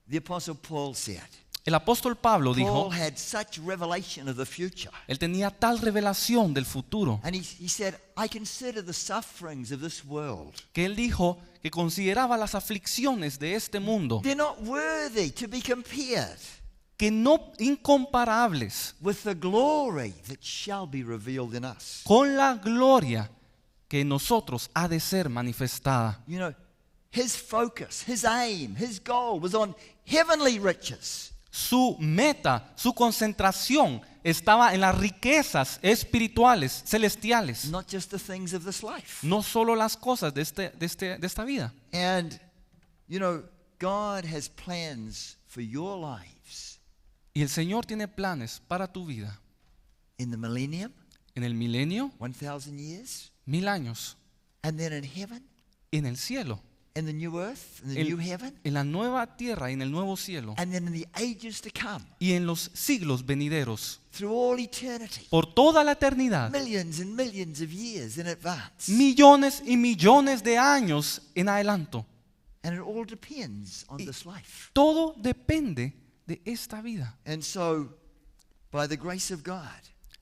The Apostle Paul said, El apóstol Pablo dijo, Paul had such revelation of the future. él tenía tal revelación del futuro, And he said, I consider the sufferings of this world. que él dijo que consideraba las aflicciones de este mundo, They're not worthy to be compared que no incomparables with the glory that shall be revealed in us. con la gloria que en nosotros ha de ser manifestada. You know, his focus, his aim, his goal was on heavenly riches. Su meta, su concentración estaba en las riquezas espirituales, celestiales, Not just the things of this life. no solo las cosas de esta vida. And, you know, God has plans for your lives Y el Señor tiene planes para tu vida. in the millennium, En el milenio, 1,000 years, 1000 años. and then in heaven, En el cielo, in the new earth, in the new heaven, en la nueva tierra y en el nuevo cielo. and then in the ages to come, Y en los siglos venideros, through all eternity, por toda la eternidad, millions and millions of years in advance. millones y millones de años en adelanto. And it all depends on this life. Todo depende de esta vida. And so, by the grace of God,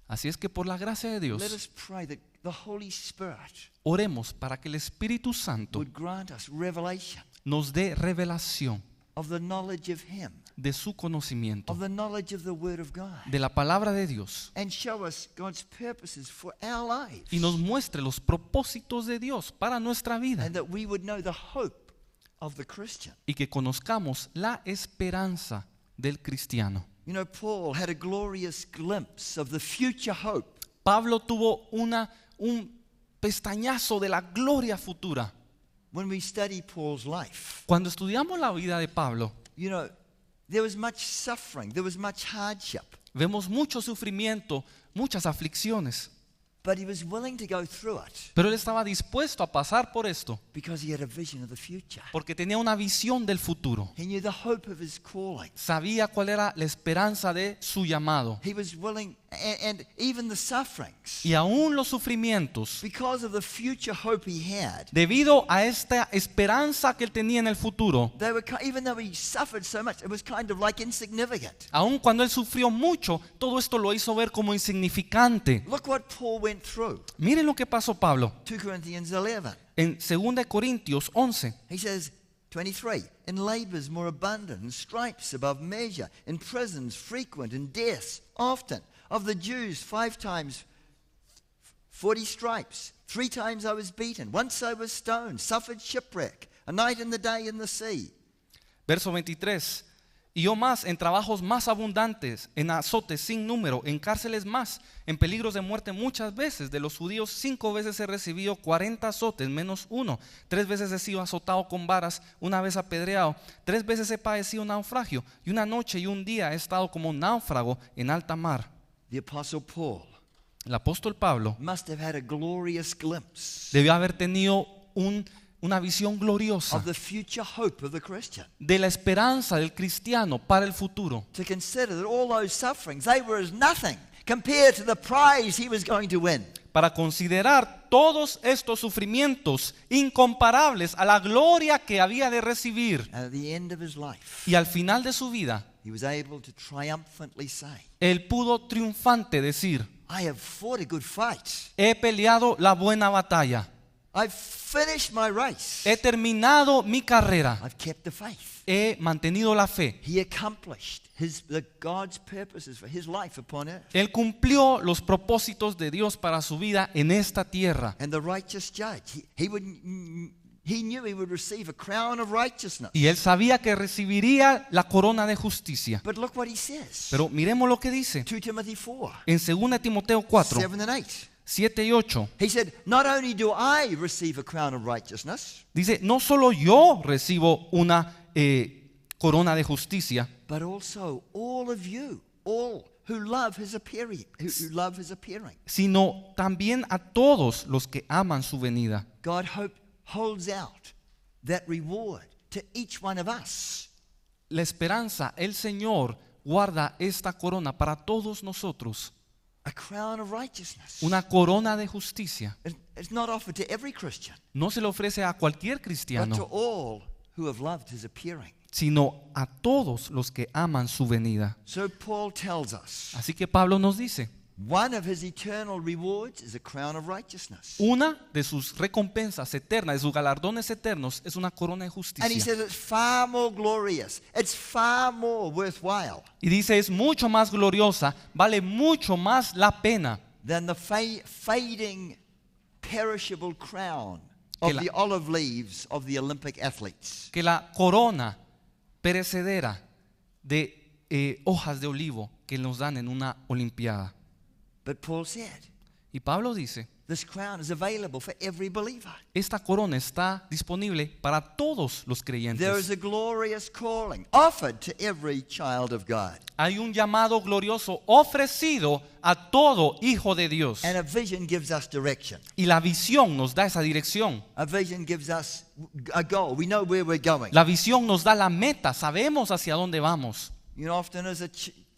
Así es que por la gracia de Dios, let us pray that the Holy Spirit oremos para que el Espíritu Santo would grant us revelation nos dé revelación of the knowledge of Him, de su conocimiento, of the knowledge of the Word of God, de la palabra de Dios, and show us God's purposes for our lives, y nos muestre los propósitos de Dios para nuestra vida, and that we would know the hope of the Christian. y que conozcamos la esperanza del cristiano. You know, Paul had a glorious glimpse of the future hope. Pablo tuvo un pestañazo de la gloria futura. When we study Paul's life, Cuando estudiamos la vida de Pablo, you know, there was much suffering, there was much hardship, vemos mucho sufrimiento, muchas aflicciones, but he was willing to go through it pero él estaba dispuesto a pasar por esto because he had a vision of the future. porque tenía una visión del futuro. He knew the hope of his calling. Sabía cuál era la esperanza de su llamado. He was willing, and even the sufferings, Y aún los sufrimientos, because of the future hope he had, debido a esta esperanza que él tenía en el futuro, they were, even though he suffered so much, it was kind of like insignificant. aún cuando él sufrió mucho, todo esto lo hizo ver como insignificante. Look what Paul went through. Miren lo que pasó Pablo 2 Corinthians 11. en 2 Corintios 11. He says, 23, in labors more abundant, in stripes above measure, in prisons frequent, in deaths often. Of the Jews, 5 times 40 stripes. 3 times I was beaten. Once I was stoned, suffered shipwreck, a night and the day in the sea. Verso 23. Y yo más en trabajos más abundantes, en azotes sin número, en cárceles más, en peligros de muerte muchas veces. De los judíos 5 veces he recibido 40 azotes menos uno. 3 veces he sido azotado con varas, una vez apedreado. 3 veces he padecido naufragio. Y una noche y un día he estado como náufrago en alta mar. The Apostle Paul El apóstol Pablo must have had a glorious glimpse debió haber tenido una visión gloriosa of the future hope of the Christian. de la esperanza del cristiano para el futuro. To consider that all those sufferings, they were as nothing compared to the prize he was going to win. Para considerar todos estos sufrimientos incomparables a la gloria que había de recibir. And at the end of his life, Y al final de su vida, he was able to triumphantly say, él pudo triunfante decir: I have fought a good fight. he peleado la buena batalla, I've finished my race. he terminado mi carrera, I've kept the faith. he mantenido la fe. He accomplished God's purposes for his life upon earth. Él cumplió los propósitos de Dios para su vida en esta tierra. And the righteous judge, he knew he would receive a crown of righteousness. Y él sabía que recibiría la corona de justicia. But look what he says. Pero miremos lo que dice 2 Timothy 4, en 2 Timoteo 4, 7 and 8. 7 y 8. He said, not only do I receive a crown of righteousness, Dice: no solo yo recibo una corona de justicia, but also all of you, all who love his appearing, who love his appearing. sino también a todos los que aman su venida. God holds out that reward to each one of us. La esperanza, el Señor guarda esta corona para todos nosotros, A crown of righteousness. una corona de justicia. It's not offered to every Christian, No se le ofrece a cualquier but to cristiano, all who have loved his appearing. sino a todos los que aman su venida. So Paul tells us, Así que Pablo nos dice: one of his eternal rewards is a crown of righteousness. una de sus recompensas eternas, de sus galardones eternos, es una corona de And he justicia. says it's far more glorious. It's far more worthwhile Y dice: es mucho más gloriosa, vale mucho más la pena than the fading, perishable crown Que of la- the olive leaves of the Olympic athletes. que la corona perecedera de hojas de olivo que nos dan en una olimpiada. But Paul said, Y Pablo dice: this crown is available for every believer. esta corona está disponible para todos los There is creyentes. a glorious calling offered to every child of God. Hay un llamado glorioso ofrecido a todo hijo de Dios. And a vision gives us direction. Y la visión nos da esa dirección. A vision gives us a goal. We know where we're going. La visión nos da la meta, sabemos hacia dónde vamos. You know, often as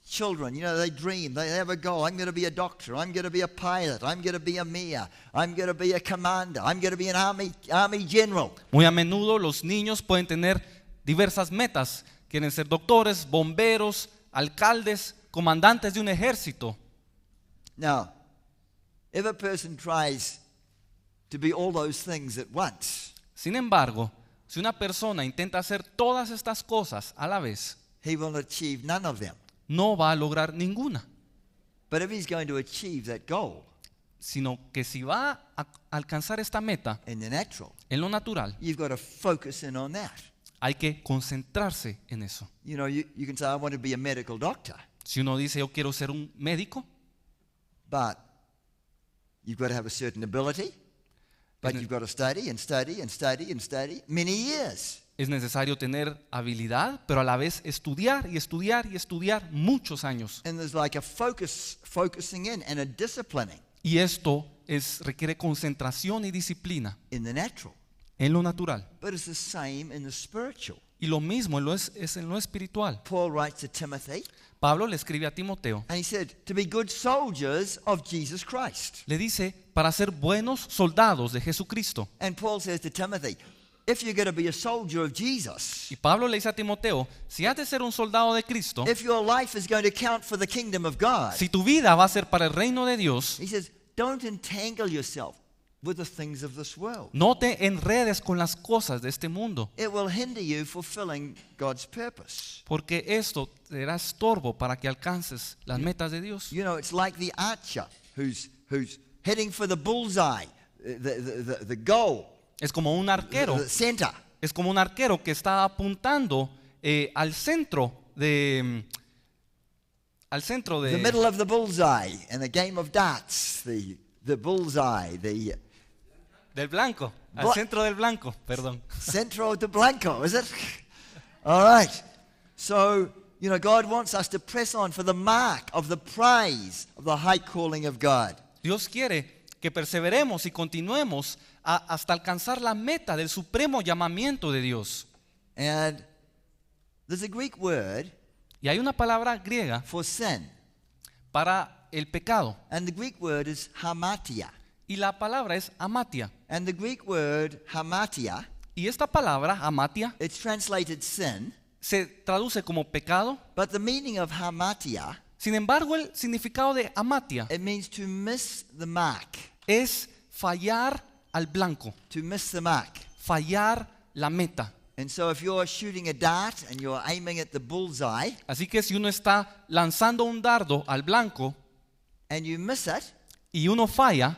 children, they dream, they have a goal. I'm going to be a doctor. I'm going to be a pilot. I'm going to be a mayor. I'm going to be a commander. I'm going to be an army general. Muy a menudo los niños pueden tener diversas metas. Quieren ser doctores, bomberos, alcaldes, comandantes de un ejército. Now, if a person tries to be all those things at once, Sin embargo, si una persona intenta hacer todas estas cosas a la vez, he will achieve none of them. no va a lograr ninguna. But if he's going to achieve that goal Sino que si va a alcanzar esta meta in the natural, en lo natural, you've got to focus in on that. hay que concentrarse en eso. You know, you can say, I want to be a medical doctor, Si uno dice: yo quiero ser un médico, but you've got to have a certain ability, but Isn't it- you've got to study and study and study and study many years. es necesario tener habilidad, pero a la vez estudiar y estudiar y estudiar muchos años. And there's like a focusing in and a disciplining Y esto requiere concentración y disciplina in the natural. en lo natural. But it's the same in the spiritual. Y lo mismo es en lo espiritual. Paul writes to Timothy, Pablo le escribe a Timoteo, and he said, to be good soldiers of Jesus Christ. le dice: para ser buenos soldados de Jesucristo. And Paul says to Timothy, if you're going to be a soldier of Jesus, Y Pablo le dice a Timoteo: si has de ser un soldado de Cristo, if your life is going to count for the kingdom of God, si tu vida va a ser para el reino de Dios, he says, don't entangle yourself with the things of this world. no te enredes con las cosas de este mundo, It will hinder you fulfilling God's purpose. porque esto será estorbo para que alcances las metas de Dios. You know, it's like the archer who's heading for the bullseye, the goal, Es como un arquero, the center. es como un arquero que está apuntando al centro de The middle of the bullseye in a game of darts. The bullseye, the del blanco, al centro del blanco, perdón. centro de blanco, is it? All right. So, God wants us to press on for the mark of the prize of the high calling of God. Dios quiere que perseveremos y continuemos hasta alcanzar la meta del supremo llamamiento de Dios. And there's a Greek word Y hay una palabra griega for sin. para el pecado. And the Greek word is hamartia. Y la palabra es amatia. And the Greek word hamartia, Y esta palabra, amatia, it's translated sin, se traduce como pecado. but the meaning of hamartia, Sin embargo, el significado de amatia it means to miss the mark. es fallar al blanco, To miss the mark. fallar la meta. And so if you're shooting a dart and you're aiming at the bullseye Así que si uno está lanzando un dardo al blanco and you miss it, y uno falla,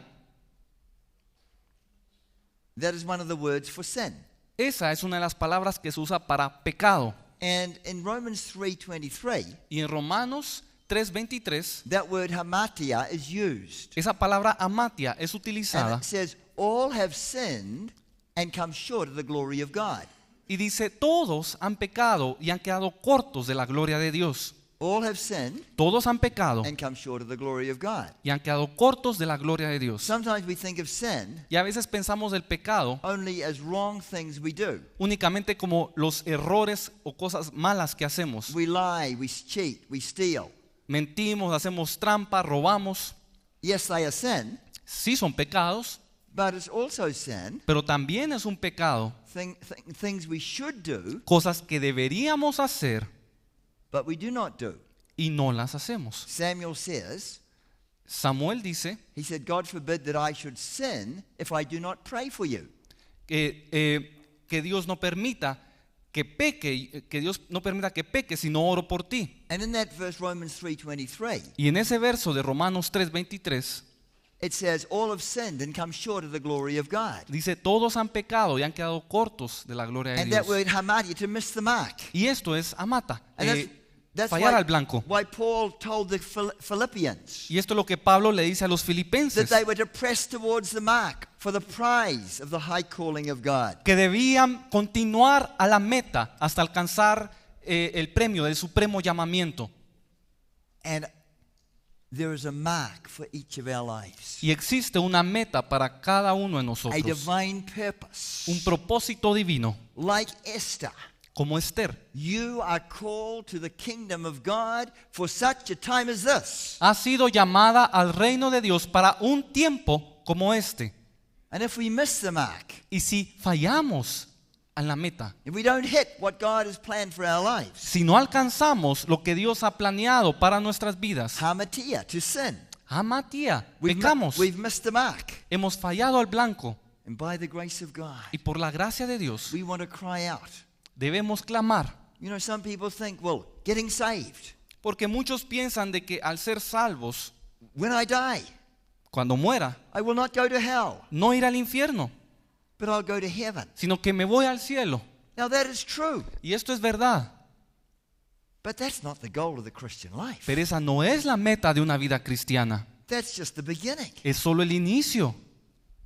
that is one of the words for sin. esa es una de las palabras que se usa para pecado. And in Romans 3:23, Y en Romanos 3:23, that word hamartia is used. esa palabra amatia es And utilizada it says, all have sinned and come short of the glory of God. y dice, todos han pecado y han quedado cortos de la gloria de Dios. All have sinned Todos han pecado and come short of the glory of God. y han quedado cortos de la gloria de Dios. Sometimes we think of sin Y a veces pensamos del pecado only as wrong things we do. únicamente como los errores o cosas malas que hacemos. We lie, we cheat, we steal. Mentimos, hacemos trampa, robamos. Yes, they are sin, Sí son pecados, but it's also sin, pero también es un pecado. things we should do, Cosas que deberíamos hacer but we do not do. y no las hacemos. Samuel says, Samuel dice he said, God forbid that I should sin if I do not pray for you. que Dios no permita que peque si no oro por ti. And in that verse, Romans 3:23, Y en ese verso de Romanos 3:23 it says, all have sinned and come short of the glory of God. dice, todos han pecado y han quedado cortos de la gloria de And that Dios. word hamartia, to miss the mark. Y esto es amata, And that's fallar al blanco. why Paul told the Philippians Y esto es lo que Pablo le dice a los that filipenses, they were to press towards the mark for the prize of the high calling of God. que debían continuar a la meta hasta alcanzar el premio del supremo llamamiento. And there is a mark for each of our lives. Y existe una meta para cada uno de A nosotros, divine purpose. un propósito divino, Like Esther, como Esther. you are called to the kingdom of God for such a time as this. Ha sido llamada al reino de Dios para un tiempo como este. And if we miss the mark, Y si fallamos a la meta, if we don't hit what God has planned for our lives, si no alcanzamos lo que Dios ha planeado para nuestras vidas, hamartia, to sin, amatia, pecamos, we've missed the mark. hemos fallado al blanco. And by the grace of God, Y por la gracia de Dios we want to cry out. debemos clamar. Some people think, well, getting saved, Porque muchos piensan de que al ser salvos, when I die, cuando muera, I will not go to hell, no ir al infierno, but I'll go to heaven. sino que me voy al cielo. Now that is true, Y esto es verdad, but that's not the goal of the Christian life. pero esa no es la meta de una vida cristiana. That's just the beginning. Es solo el inicio.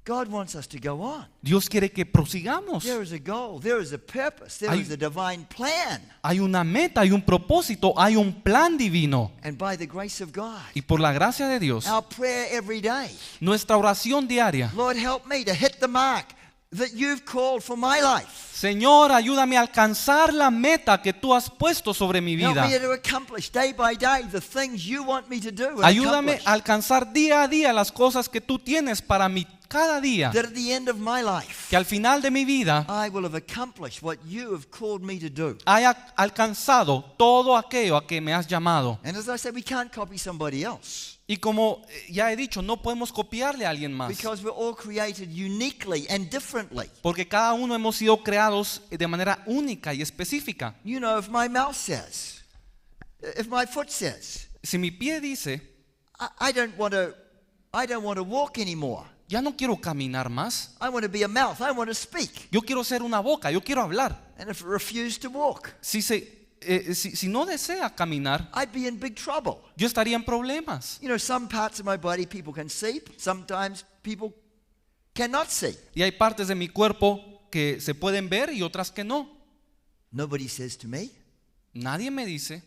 God wants us to go on. Dios quiere que prosigamos. There is a goal, there is a purpose, there Hay- is a divine plan. Hay una meta, hay un propósito, hay un plan divino. And by the grace of God, Y por la gracia de Dios, our prayer every day, nuestra oración diaria: Lord, help me to hit the mark that you've called for my life. Señor, ayúdame a alcanzar la meta que tú has puesto sobre mi Help vida. me to accomplish day by day the things you want me to do and Ayúdame accomplish. a alcanzar día a día las cosas que tú tienes para mí cada día. That at the end of my life, Que al final de mi vida I will have accomplished what you have called me to do. haya alcanzado todo aquello a que me has llamado. And as I said, we can't copy somebody else Y como ya he dicho, no podemos copiarle a alguien más. because we're all created uniquely and differently. Porque cada uno hemos sido creados de manera única y específica. If my mouth says, if my foot says, Si mi pie dice, I don't want to walk anymore. ya no quiero caminar más, I want to be a mouth. I want to speak. yo quiero ser una boca, yo quiero hablar. And if I refused to walk, si no desea caminar, I'd be in big trouble. yo estaría en problemas. You know, some parts of my body people can see, sometimes people cannot see. Y hay partes de mi cuerpo que se pueden ver y otras que no. Nobody says to me, Nadie me dice,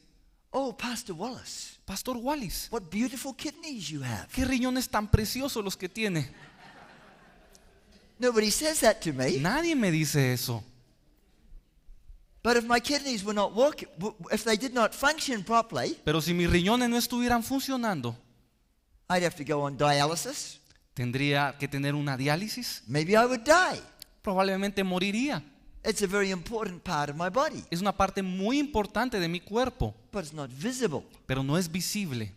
"Oh, Pastor Wallace, Pastor Wallis, what beautiful kidneys you have." qué riñones tan preciosos los que tiene. Nobody says that to me. Nadie me dice eso. But if my kidneys were not working, if they did not function properly, Pero si mis riñones no estuvieran funcionando, I'd have to go on dialysis. tendría que tener una diálisis. Maybe I would die. Probablemente moriría. It's a very important part of my body, Es una parte muy importante de mi cuerpo, but it's not visible. pero no es visible.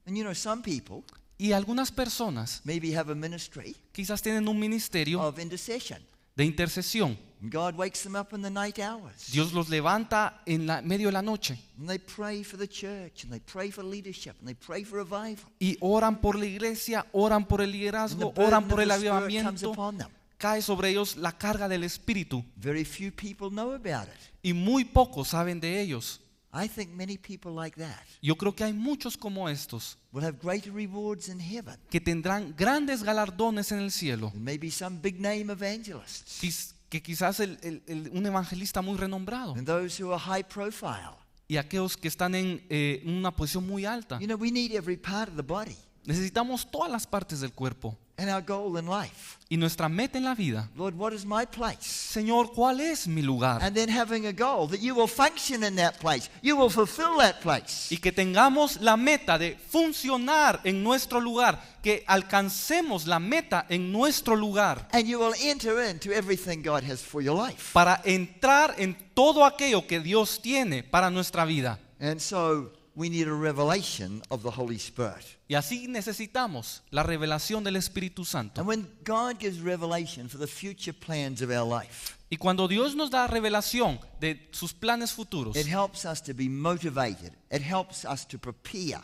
And you know, some people Y algunas personas maybe have a ministry quizás tienen un ministerio of intercession. de intercesión. And God wakes them up in the night hours. Dios los levanta en medio de la noche And they pray for the church, and they pray for leadership, and they pray for revival. y oran por la iglesia, oran por el And the liderazgo, burden oran of por el the Spirit comes avivamiento. upon them. Cae sobre ellos la carga del Espíritu Very few people know about it. y muy pocos saben de ellos. I think many people like that Yo creo que hay muchos como estos will have greater rewards in heaven que tendrán grandes galardones en el cielo, than maybe some big name evangelists que quizás un evangelista muy renombrado and those who are high profile. y aquellos que están en una posición muy alta. You know, we need every part of the body. Necesitamos todas las partes del cuerpo. And our goal in life, Y nuestra meta en la vida, Lord, what is my place? Señor, ¿cuál es mi lugar? And then having a goal that you will function in that place. You will fulfill that place. Y que tengamos la meta de funcionar en nuestro lugar, que alcancemos la meta en nuestro lugar And you will enter into everything God has for your life. para entrar en todo aquello que Dios tiene para nuestra vida. And so we need a revelation of the Holy Spirit. Y así necesitamos la revelación del Espíritu Santo. And when God gives revelation for the future plans of our life, Y cuando Dios nos da revelación de sus planes futuros, it helps us to be motivated. It helps us to prepare.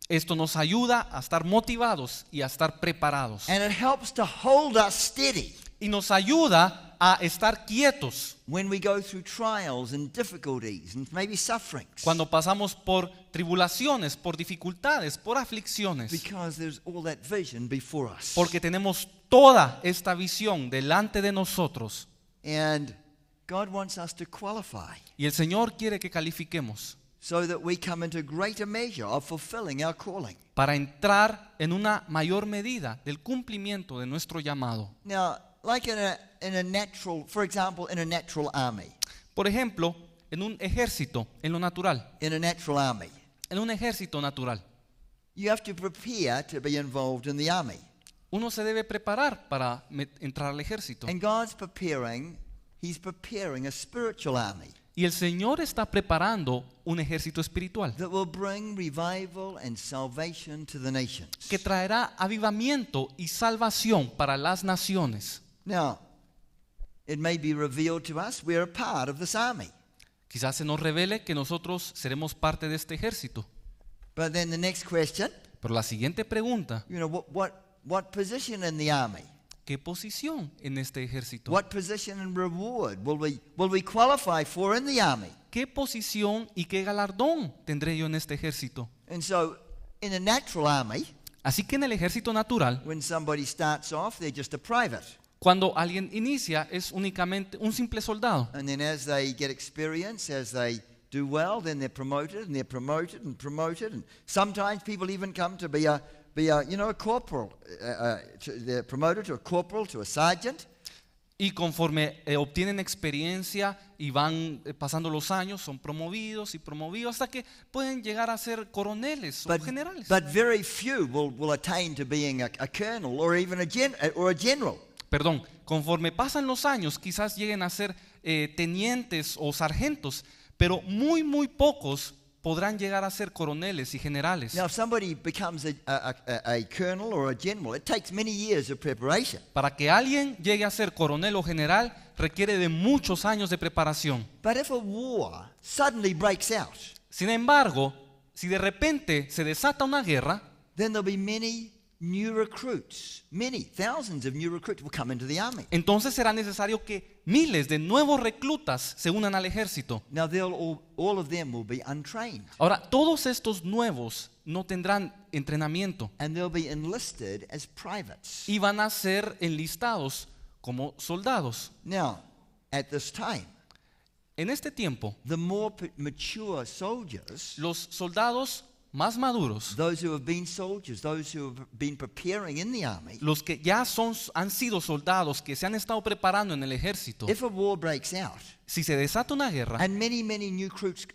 esto nos ayuda a estar motivados y a estar preparados. And it helps to hold us steady Y nos ayuda a estar quietos when we go through trials and difficulties and maybe sufferings. cuando pasamos por tribulaciones, por dificultades, por aflicciones. Because there's all that vision before us. Porque tenemos toda esta visión delante de nosotros. And God wants us to qualify Y el Señor quiere que califiquemos so that we come into greater measure of fulfilling our calling. para entrar en una mayor medida del cumplimiento de nuestro llamado. Now, like in a natural, for example, in a natural army. Por ejemplo, en un ejército, en lo natural, In a natural army, en un ejército natural, you have to prepare to be involved in the army. uno se debe preparar para entrar al ejército. And God's preparing, He's preparing a spiritual army Y el Señor está preparando un ejército espiritual that will bring revival and salvation to the nations. que traerá avivamiento y salvación para las naciones. Now, it may be revealed to us we're a part of this army. Quizás se nos revele que nosotros seremos parte de este ejército. But then the next question, Pero la siguiente pregunta, you know, what position in the army? ¿qué posición en este ejército? What position and reward will we qualify for in the army? ¿Qué posición y qué galardón tendré yo en este ejército? And so, in a natural army, Así que en el ejército natural, when somebody starts off, they're just a private. cuando alguien inicia es únicamente un simple soldado. And then as they get experience, as they do well, then they're promoted and they're promoted and promoted. And sometimes people even come to be a corporal. They're promoted to a corporal, to a sergeant. Y conforme obtienen experiencia y van pasando los años, son promovidos y promovidos hasta que pueden llegar a ser coroneles o generales. But very few will attain to being a colonel or even a general. Perdón, conforme pasan los años quizás lleguen a ser tenientes o sargentos, pero muy pocos podrán llegar a ser coroneles y generales. Now, if somebody becomes a colonel or a general, it takes many years of preparation. Para que alguien llegue a ser coronel o general requiere de muchos años de preparación. But if a war suddenly breaks out, Sin embargo, si de repente se desata una guerra, then there'll be many new recruits, many, thousands of new recruits will come into the army. Entonces será necesario que miles de nuevos reclutas se unan al ejército. Now, all of them will be untrained, Ahora, todos estos nuevos no tendrán entrenamiento and they'll be enlisted as privates. y van a ser enlistados como soldados. Now, at this time, En este tiempo, the more mature soldiers, los soldados más maduros, those who have been soldiers, those who have been preparing in the army, los que ya han sido soldados, que se han estado preparando en el ejército, if a war breaks out si se desata una guerra and many new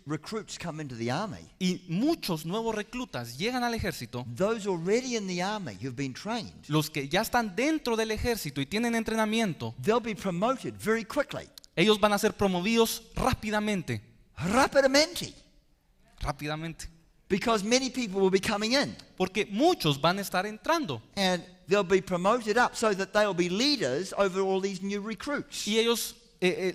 recruits come into the army, y muchos nuevos reclutas llegan al ejército, those already in the army who've been trained, los que ya están dentro del ejército y tienen entrenamiento, they'll be promoted very quickly. ellos van a ser promovidos rápidamente, rápidamente, Because many people will be coming in, porque muchos van a estar entrando and they'll be promoted up so that they'll be leaders over all these new recruits. y ellos,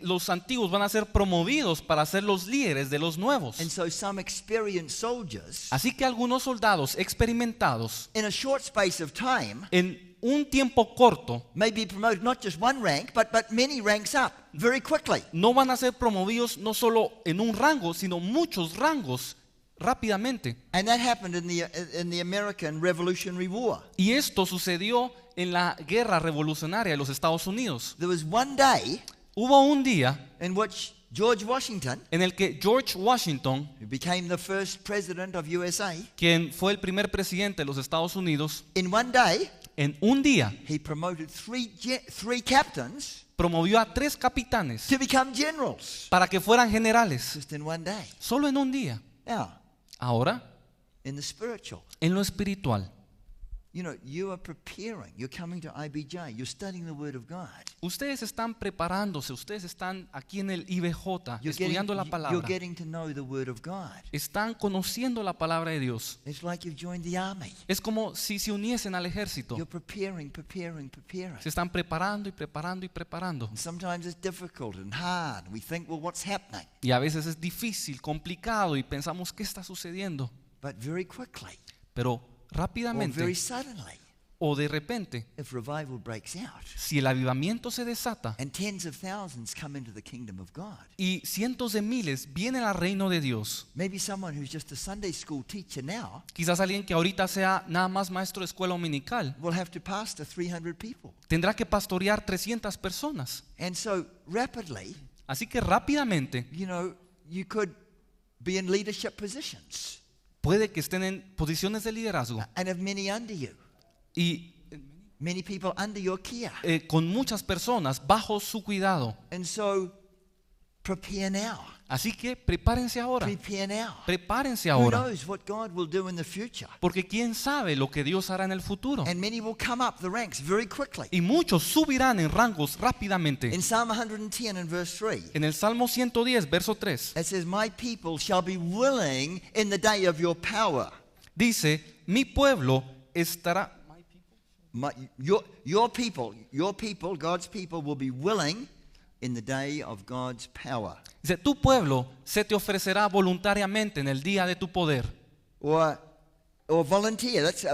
los antiguos, van a ser promovidos para ser los líderes de los nuevos. And so some experienced soldiers, Así que algunos soldados experimentados in a short space of time, en un tiempo corto may be promoted not just one rank, but many ranks up very quickly. no van a ser promovidos no solo en un rango, sino muchos rangos rápidamente. And that happened in the American Revolutionary War. Y esto sucedió en la guerra revolucionaria de los Estados Unidos. There was one day Hubo un día in which George Washington, en el que George Washington, who became the first president of USA, quien fue el primer presidente de los Estados Unidos, in one day en un día he promoted three captains promovió a 3 capitanes to become generals, para que fueran generales. just in one day. Solo en un día. Now, Ahora, in the spiritual, en lo espiritual, you know, you are preparing. You're coming to IBJ. You're studying the Word of God. ustedes están preparándose, ustedes están aquí en el IBJ You're estudiando la you're palabra. getting to know the Word of God. Están conociendo la palabra de Dios. It's like you've joined the army. Es como si se uniesen al ejército. You're preparing. Se están preparando y preparando y preparando. And sometimes it's difficult and hard. We think, well, what's happening? Y a veces es difícil, complicado y pensamos, ¿qué está sucediendo? But very quickly, Pero or rápidamente very suddenly, o de repente, if revival breaks out, si el avivamiento se desata and tens of thousands come into the kingdom of God. y cientos de miles vienen al reino de Dios, Maybe someone who's just a Sunday school teacher now quizás alguien que ahorita sea nada más maestro de escuela dominical, will have to pastor 300 people. tendrá que pastorear 300 personas. And so rapidly, Así que rápidamente you know, you could be in leadership positions puede que estén en posiciones de liderazgo and have many under you, y many people under your care. con muchas personas bajo su cuidado. And so prepare now. Así que prepárense ahora. Prepare now. Prepárense Who ahora. knows what God will do in the future? Porque quién sabe lo que Dios hará en el futuro. And many will come up the ranks very quickly. Y muchos subirán en rangos rápidamente. In Psalm 110 and verse 3, En el Salmo 110, verso 3, it says, "My people shall be willing in the day of your power." dice, mi pueblo estará... Your people, God's people, will be willing in the day of God's power. Dice, tu pueblo se te ofrecerá voluntariamente en el día de tu poder. Or volunteer. That's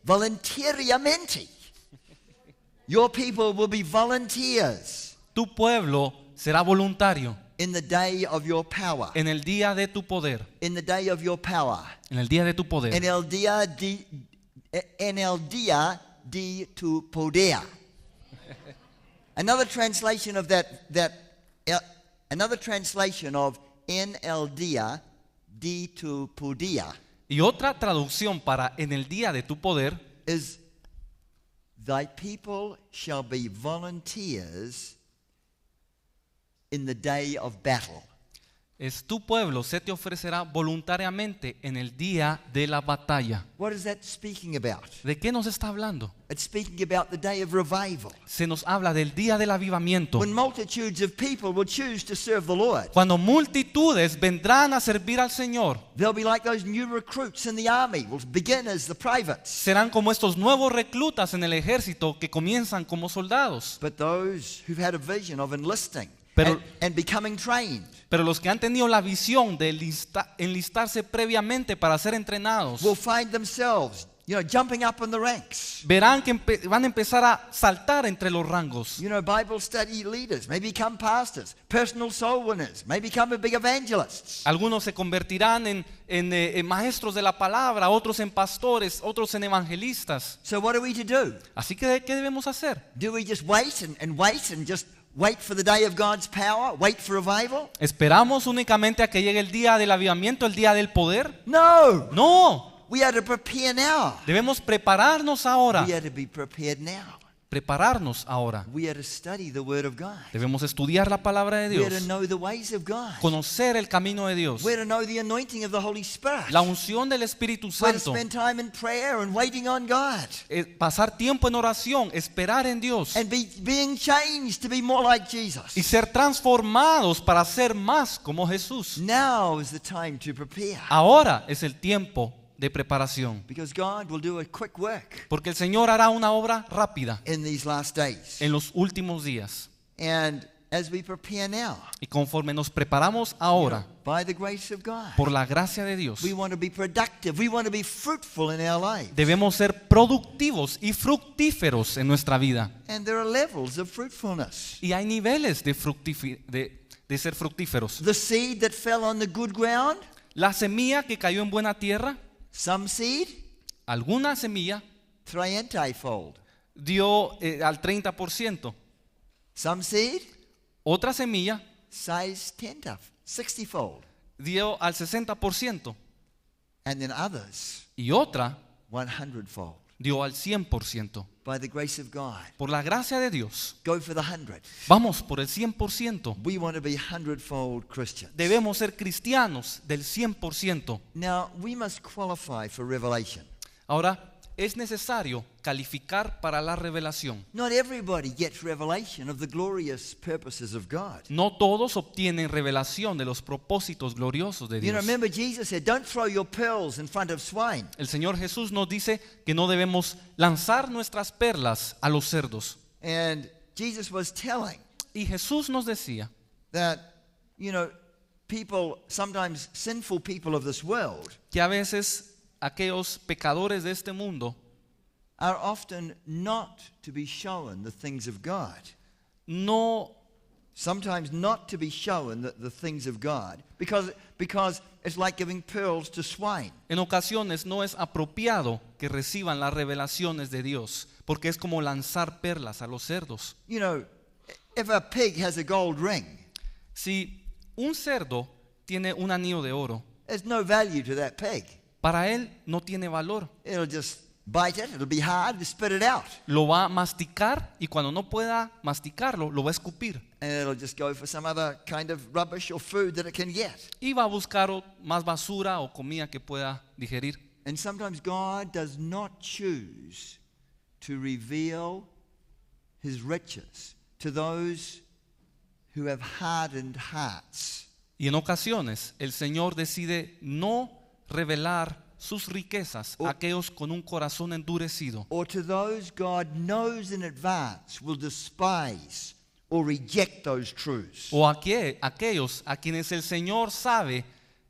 voluntariamente. Your people will be volunteers Tu pueblo será voluntario in the day of your power. en el día de tu poder. In the day of your power. En el día de tu poder. En el día de tu poder. Another translation of another translation of en el día de tu poder Y otra traducción para en el día de tu poder is, thy people shall be volunteers in the day of battle. es tu pueblo se te ofrecerá voluntariamente en el día de la batalla. What is that speaking about? ¿De qué nos está hablando? It's speaking about the day of revival, Se nos habla del día del avivamiento. when multitudes of people will choose to serve the Lord. Cuando multitudes vendrán a servir al Señor, They'll be like those new recruits in the army, will begin as the privates. serán como estos nuevos reclutas en el ejército que comienzan como soldados. But those who've had a vision of enlisting Pero- and becoming trained Pero los que han tenido la visión de enlistarse previamente para ser entrenados will find themselves jumping up in the ranks. Verán que van a empezar a saltar entre los rangos. Bible study leaders may become pastors, personal soul winners, may become big evangelists. Algunos se convertirán en maestros de la palabra, otros en pastores, otros en evangelistas. So what are we to do? Así que, ¿qué debemos hacer? Do we just wait and just wait for the day of God's power, wait for revival? ¿Esperamos únicamente a que llegue el día del avivamiento, el día del poder? No. No, We are to prepare now. debemos prepararnos ahora. We are to be prepared now. Prepararnos ahora. We are to study the Word of God. Debemos estudiar la palabra de We are to Dios, know the ways of God. conocer el camino de Dios, We are to know the anointing of the Holy Spirit. la unción del Espíritu We're to Santo, spend time in prayer and waiting on God. pasar tiempo en oración, esperar en Dios And being changed to be more like y Jesus. ser transformados para ser más como Jesús. Now is the time to prepare. Ahora es el tiempo de preparación, Because God will do a quick work porque el Señor hará una obra rápida in these last days. en los últimos días. And as we prepare now, Y conforme nos preparamos ahora, by the grace of God, por la gracia de Dios, we want to be productive. We want to be fruitful in our lives. debemos ser productivos y fructíferos en nuestra vida. And there are levels of fruitfulness. Y hay niveles de ser fructíferos. The seed that fell on the good ground, La semilla que cayó en buena tierra, some seed, alguna semilla 30-fold. dio al 30%. Some seed, Otra semilla 60-fold. dio al 60%. And then others, Y otra 100-fold. dio al 100%. By the grace of God, Por la gracia de Dios, go for the 100. vamos por el 100%. We want to be 100-fold Christians. Debemos ser cristianos del 100%. Now, we must qualify for revelation. Ahora, es necesario calificar para la revelación. Not everybody gets revelation of the glorious purposes of God. No todos obtienen revelación de los propósitos gloriosos de Dios. Remember Jesus said, don't throw your pearls in front of swine. El Señor Jesús nos dice que no debemos lanzar nuestras perlas a los cerdos. And Jesus was telling Y Jesús nos decía that, people, sometimes sinful people of this world, que a veces aquellos pecadores de este mundo are often not to be shown the things of God. no Sometimes not to be shown the things of God because it's like giving pearls to swine. en ocasiones no es apropiado que reciban las revelaciones de Dios, porque es como lanzar perlas a los cerdos. If a pig has a gold ring, Si un cerdo tiene un anillo de oro, there's no value to that pig. para él no tiene valor. It'll just bite it, it'll be hard to spit it out. Lo va a masticar y cuando no pueda masticarlo, lo va a escupir. And it'll just go for some other kind of rubbish or food that it can get. Y va a buscar más basura o comida que pueda digerir. And sometimes God does not choose to reveal his riches to those who have hardened hearts. Y en ocasiones el Señor decide no revelar sus riquezas a aquellos con un corazón endurecido, Or to those God knows in advance will despise or reject those truths. o aquellos a quienes el Señor sabe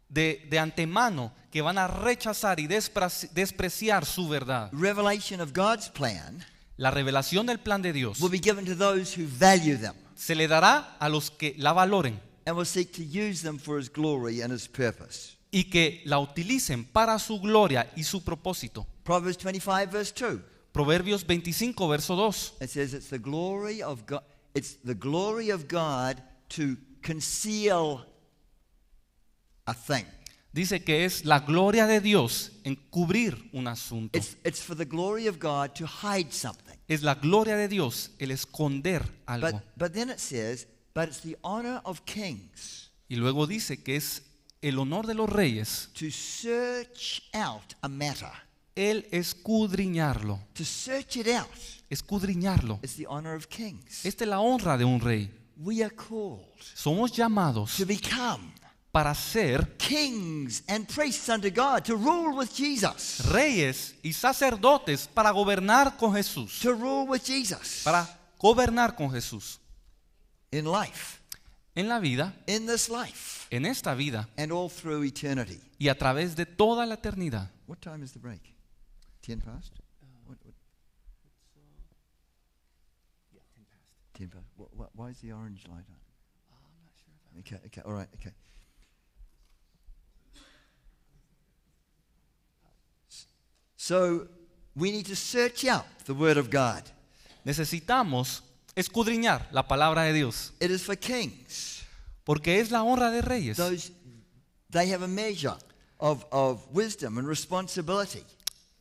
de antemano que van a rechazar y despreciar su verdad. Revelation of God's plan La revelación del plan de Dios will be given to those who value them se le dará a los que la valoren and will seek to use them for his glory and his purpose. y que la utilicen para su gloria y su propósito. Proverbs 25 verse 2. Proverbios 25 verso 2 It says it's the glory of God. It's the glory of God to conceal a thing. dice que es la gloria de Dios en cubrir un asunto. It's for the glory of God to hide something. Es la gloria de Dios el esconder algo. But then it says, but it's the honor of kings Y luego dice que es el honor de los reyes to search out a matter. el escudriñarlo. To search it out. Escudriñarlo. It's the honor of kings. Esta es la honra de un rey. We are called Somos llamados to become para ser kings and priests unto God, to rule with Jesus. reyes y sacerdotes para gobernar con Jesús. To rule with Jesus. Para gobernar con Jesús. In life. En la vida, In this life. en esta vida And all through eternity. y a través de toda la eternidad. What time is the break? 10 past? What? 10 past. Why is the orange light on? I'm not sure. Okay, all right, okay. So we need to search out the Word of God. Necesitamos escudriñar la palabra de Dios, It is for kings. porque es la honra de reyes. They have a measure of wisdom and responsibility.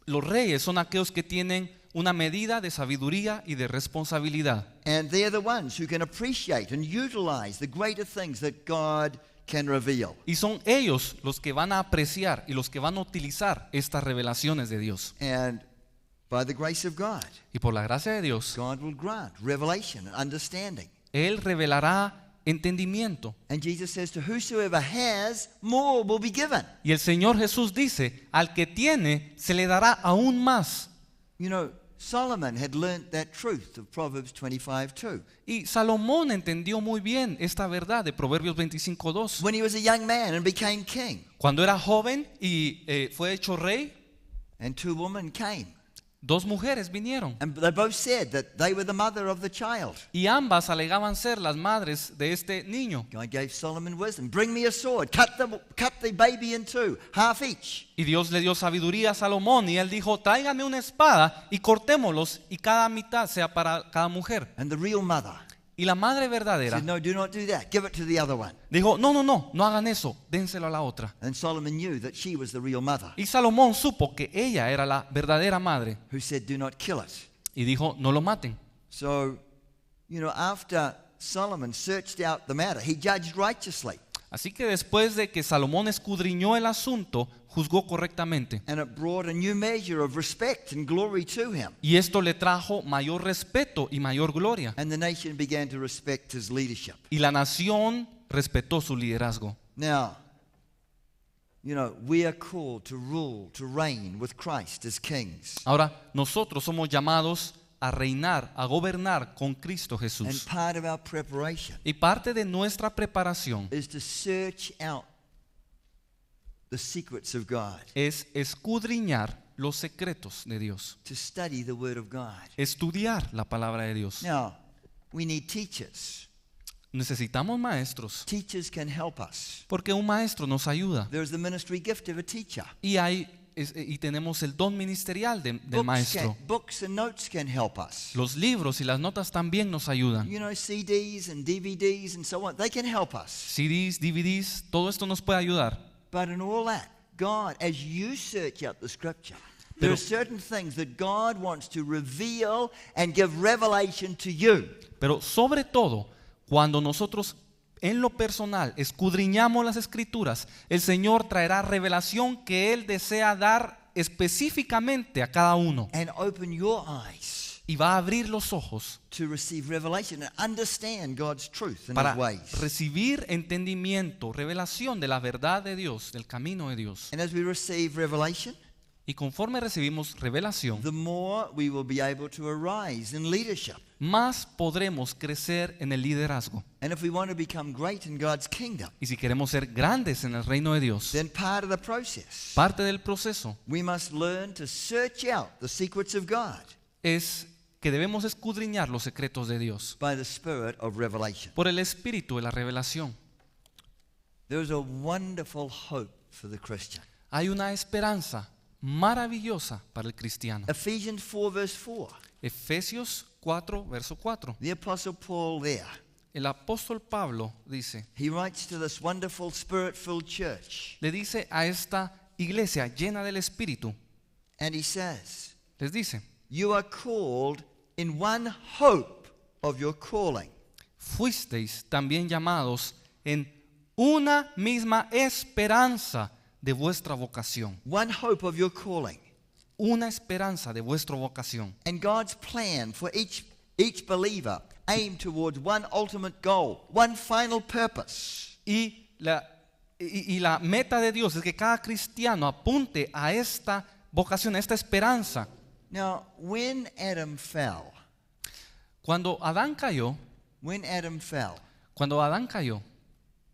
Los reyes son aquellos que tienen una medida de sabiduría y de responsabilidad. And they're the ones who can appreciate and utilize the greater things that God can reveal. Y son ellos los que van a apreciar y los que van a utilizar estas revelaciones de Dios. And by the grace of God, Y por la gracia de Dios, God will grant revelation and understanding. Él revelará entendimiento. And Jesus says, to whosoever has, more will be given. Y el Señor Jesús dice, al que tiene, se le dará aún más. You know, Solomon had learnt that truth of Proverbs 25:2. Y Salomón entendió muy bien esta verdad de Proverbios 25:2. When he was a young man and became king, Cuando era joven y fue hecho rey, and two women came. dos mujeres vinieron. And they both said that they were the mother of the child. Y ambas alegaban ser las madres de este niño. God gave Solomon wisdom. Bring me a sword. Cut the baby in two, half each. Y Dios le dio sabiduría a Salomón y él dijo, tráigame una espada y cortémoslos y cada mitad sea para cada mujer. And the real mother Y la madre verdadera said, no, do not do that. Give it to the other one. dijo, no hagan eso, dénselo a la otra. And Solomon knew that she was the real mother, Y Salomón supo que ella era la verdadera madre who said, do not kill it. y dijo, no lo maten. So, you know, after Solomon searched out the matter, he judged righteously. Así que después de que Salomón escudriñó el asunto, juzgó correctamente. And it brought a new measure of respect and glory to him. Y esto le trajo mayor respeto y mayor gloria. And the nation began to respect his leadership. Y la nación respetó su liderazgo. Now, you know, we are called to rule, to reign with Christ as kings. Ahora, nosotros somos llamados a reinar, a gobernar con Cristo And Jesús. part of our preparation Y parte de nuestra preparación is to search out the secrets of God, es escudriñar los secretos de Dios, to study the Word of God. estudiar la palabra de Dios. Now, we need teachers. Necesitamos maestros, Teachers can help us. porque un maestro nos ayuda. There's the ministry gift of a teacher. Y tenemos el don ministerial del maestro. Books and notes can help us. Los libros y las notas también nos ayudan. You know, CDs and DVDs and so on, they can help us. CDs, DVDs, todo esto nos puede ayudar. But in all that, God, as you search out the scripture, there Pero- are certain things that God wants to reveal and give revelation to you. Pero sobre todo, cuando nosotros en lo personal escudriñamos las escrituras, el Señor traerá revelación que Él desea dar específicamente a cada uno. And open your eyes Y va a abrir los ojos to receive revelation and understand God's truth and para His ways. recibir entendimiento, revelación de la verdad de Dios, del camino de Dios. And as we receive revelation, Y conforme recibimos revelación, the more we will be able to arise in leadership. más podremos crecer en el liderazgo. And if we want to become great in God's kingdom, Y si queremos ser grandes en el reino de Dios, then part of the process, parte del proceso we must learn to search out the secrets of God es que debemos escudriñar los secretos de Dios by the Spirit of revelation. por el espíritu de la revelación. There is a wonderful hope for the Christian. Hay una esperanza maravillosa para el cristiano. Ephesians 4 verse 4. Efesios 4, verso 4. The Apostle Paul there, El apóstol Pablo dice, he writes to this wonderful Spirit-filled church. le dice a esta iglesia llena del espíritu, And he says, les dice, you are called in one hope of your calling. fuisteis también llamados en una misma esperanza de vuestra vocación. One hope of your calling. Una esperanza de vuestra vocación. And God's plan for each believer aimed towards one ultimate goal, one final purpose. Y la meta de Dios es que cada cristiano apunte a esta vocación, a esta esperanza. Now, when Adam fell, Cuando Adán cayó, you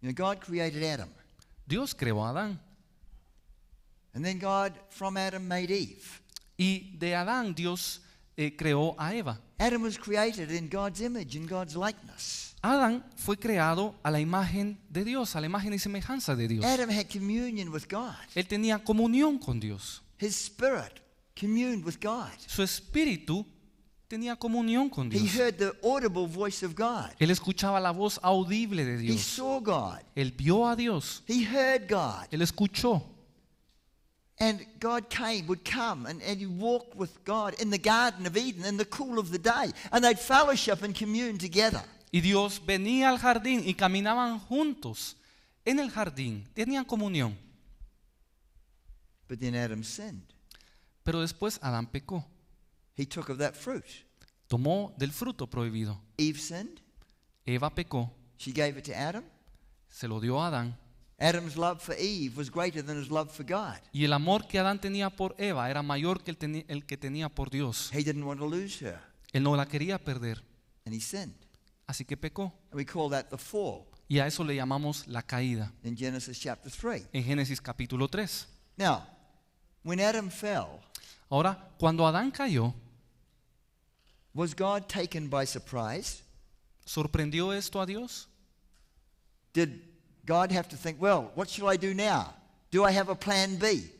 know, God created Adam. Dios creó a Adán. And then God from Adam made Eve. Y de Adán Dios creó a Eva. Adam was created in God's image and God's likeness. Adán fue creado a la imagen de Dios, a la imagen y semejanza de Dios. Adam had communion with God. Él tenía comunión con Dios. His spirit communed with God. Su espíritu tenía comunión con He Dios. heard the audible voice of God. Él escuchaba la voz audible de He Dios. saw God. Él vio a Dios. He heard God. Él escuchó. And God would come and he'd walk with God in the Garden of Eden in the cool of the day. And they'd fellowship and commune together. Y Dios venía al jardín y caminaban juntos en el jardín. Tenían comunión. But then Adam sinned. Pero después Adán pecó. He took of that fruit. Tomó del fruto prohibido. Eve sinned. Eva pecó. She gave it to Adam. Se lo dio a Adán. Adam's love for Eve was greater than his love for God. Y el amor que Adán tenía por Eva era mayor que el que tenía por Dios. He didn't want to lose her. Él no la quería perder. And he sinned. Así que pecó. And we call that the fall Y a eso le llamamos la caída. in Genesis chapter 3. En Génesis capítulo 3. Now, when Adam fell, Ahora, cuando Adán cayó, was God taken by surprise? ¿sorprendió esto a Dios? Did God have to think, well, what shall I do now? Do I have a plan B?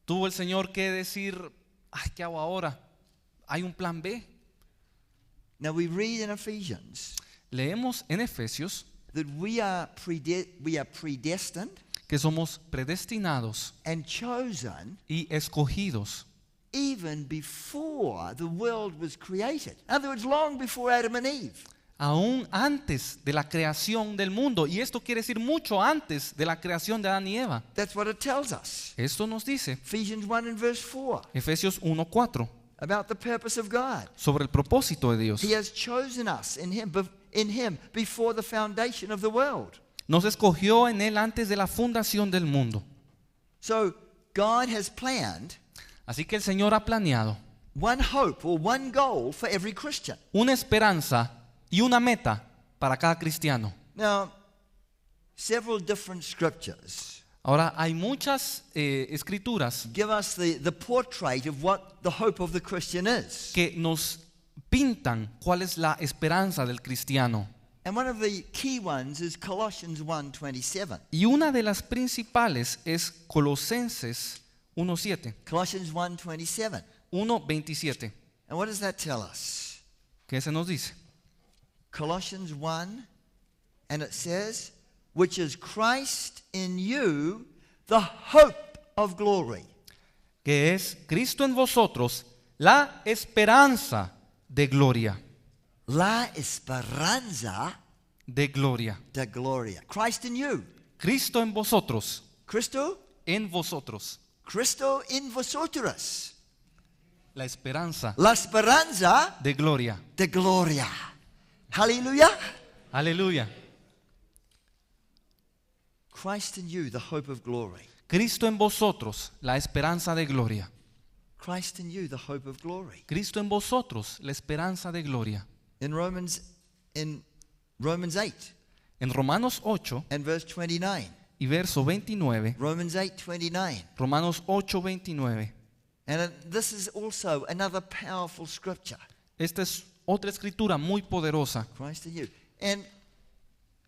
¿Tuvo el Señor que decir, ay, ¿qué hago ahora? ¿Hay un plan B? Now we read in Ephesians Leemos en Efesios that we are predestined que somos predestinados and chosen y escogidos even before the world was created. In other words, long before Adam and Eve. aún antes de la creación del mundo. Y esto quiere decir mucho antes de la creación de Adán y Eva. That's what it tells us. Esto nos dice Ephesians 1 and verse 4 Efesios 1:4 about the purpose of God. sobre el propósito de Dios. He has chosen us in him before the foundation of the world. Nos escogió en Él antes de la fundación del mundo. So God has planned Así que el Señor ha planeado one hope or one goal for every Christian. una esperanza y una meta para cada cristiano. Now, several different scriptures Ahora, hay muchas escrituras give us the portrait of what the hope of the Christian is. que nos pintan cuál es la esperanza del cristiano. And one of the key ones is Colossians 1:27. Y una de las principales es Colosenses 1:7, Colossians 1:27. 1:27. And what does that tell us? ¿Qué se nos dice? Colossians 1, and it says, which is Christ in you, the hope of glory. Que es Cristo en vosotros, la esperanza de gloria. La esperanza De gloria. de gloria. Christ in you. Cristo en vosotros. Cristo? En vosotros. Cristo in vosotros. La esperanza La esperanza de gloria. de gloria. Hallelujah. Aleluya. Christ in you, the hope of glory. Cristo en vosotros, la esperanza de gloria. Christ in you, the hope of glory. Cristo en vosotros, la esperanza de gloria. In Romans 8 En Romanos 8 and verse 29. y verso 29. Romans 8:29. Romanos 8:29. And this is also another powerful scripture. Esta es otra escritura muy poderosa. Christ in you. And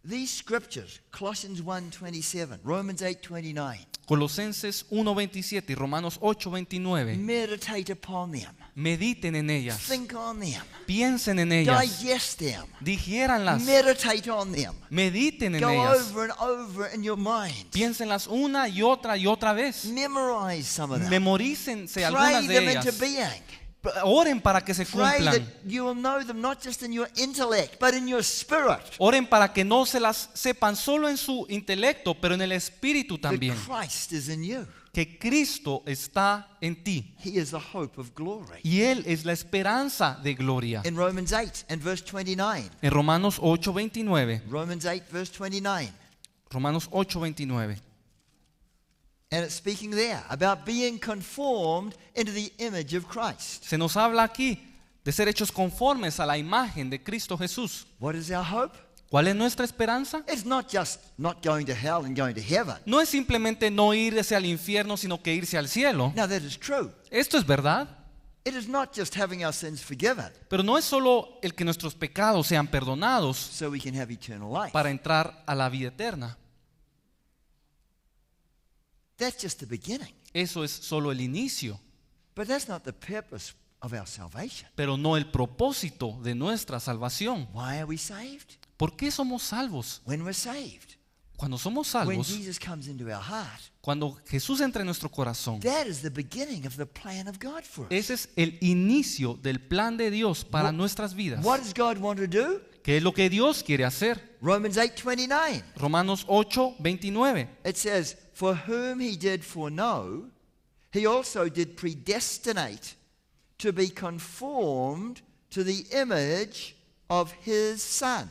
these scriptures, Colossians 1:27, Romans 8:29, Colosenses 1:27 y Romanos 8:29. meditate upon them. Mediten en ellas. Think on them. Piensen en ellas. Digest them. Digiéranlas. Meditate on them. Mediten en Go ellas. over and over in your mind. Piénsenlas una y otra vez. Memorize some of them. Memorícense Pray algunas de them into ellas. being. Oren para que se Pray that cumplan. you will know them not just in your intellect, but in your spirit. Oren para que no se las sepan solo en su intelecto, pero en el espíritu That también. Christ is in you. Que Cristo está en ti. He is the hope of glory. Y Él es la esperanza de gloria. In Romans 8 and verse 29. En Romanos 8:29. Romans 8 verse 29. Romanos 8:29. And it's speaking there about being conformed into the image of Christ. Se nos habla aquí de ser hechos conformes a la imagen de Cristo Jesús. What is our hope? ¿Cuál es nuestra esperanza? It's not just not going to hell and going to heaven. No es simplemente no irse al infierno, sino que irse al cielo. Now that is true. Esto es verdad. It is not just having our sins forgiven Pero no es solo el que nuestros pecados sean perdonados so we can have eternal life. para entrar a la vida eterna. That's just the beginning. Eso es solo el inicio, But that's not the purpose of our salvation. pero no el propósito de nuestra salvación. Why are we saved? ¿Por qué somos salvos? When we're saved, Cuando somos when salvos, Jesus comes into our heart, cuando Jesús entra en nuestro corazón, that is the beginning of the plan of God for us. ese es el inicio del plan de Dios para What- nuestras vidas. What does God want to do? ¿Qué es lo que Dios quiere hacer? Romans 8:29. Romanos 8:29. It says, "For whom he did foreknow, he also did predestinate to be conformed to the image of his Son."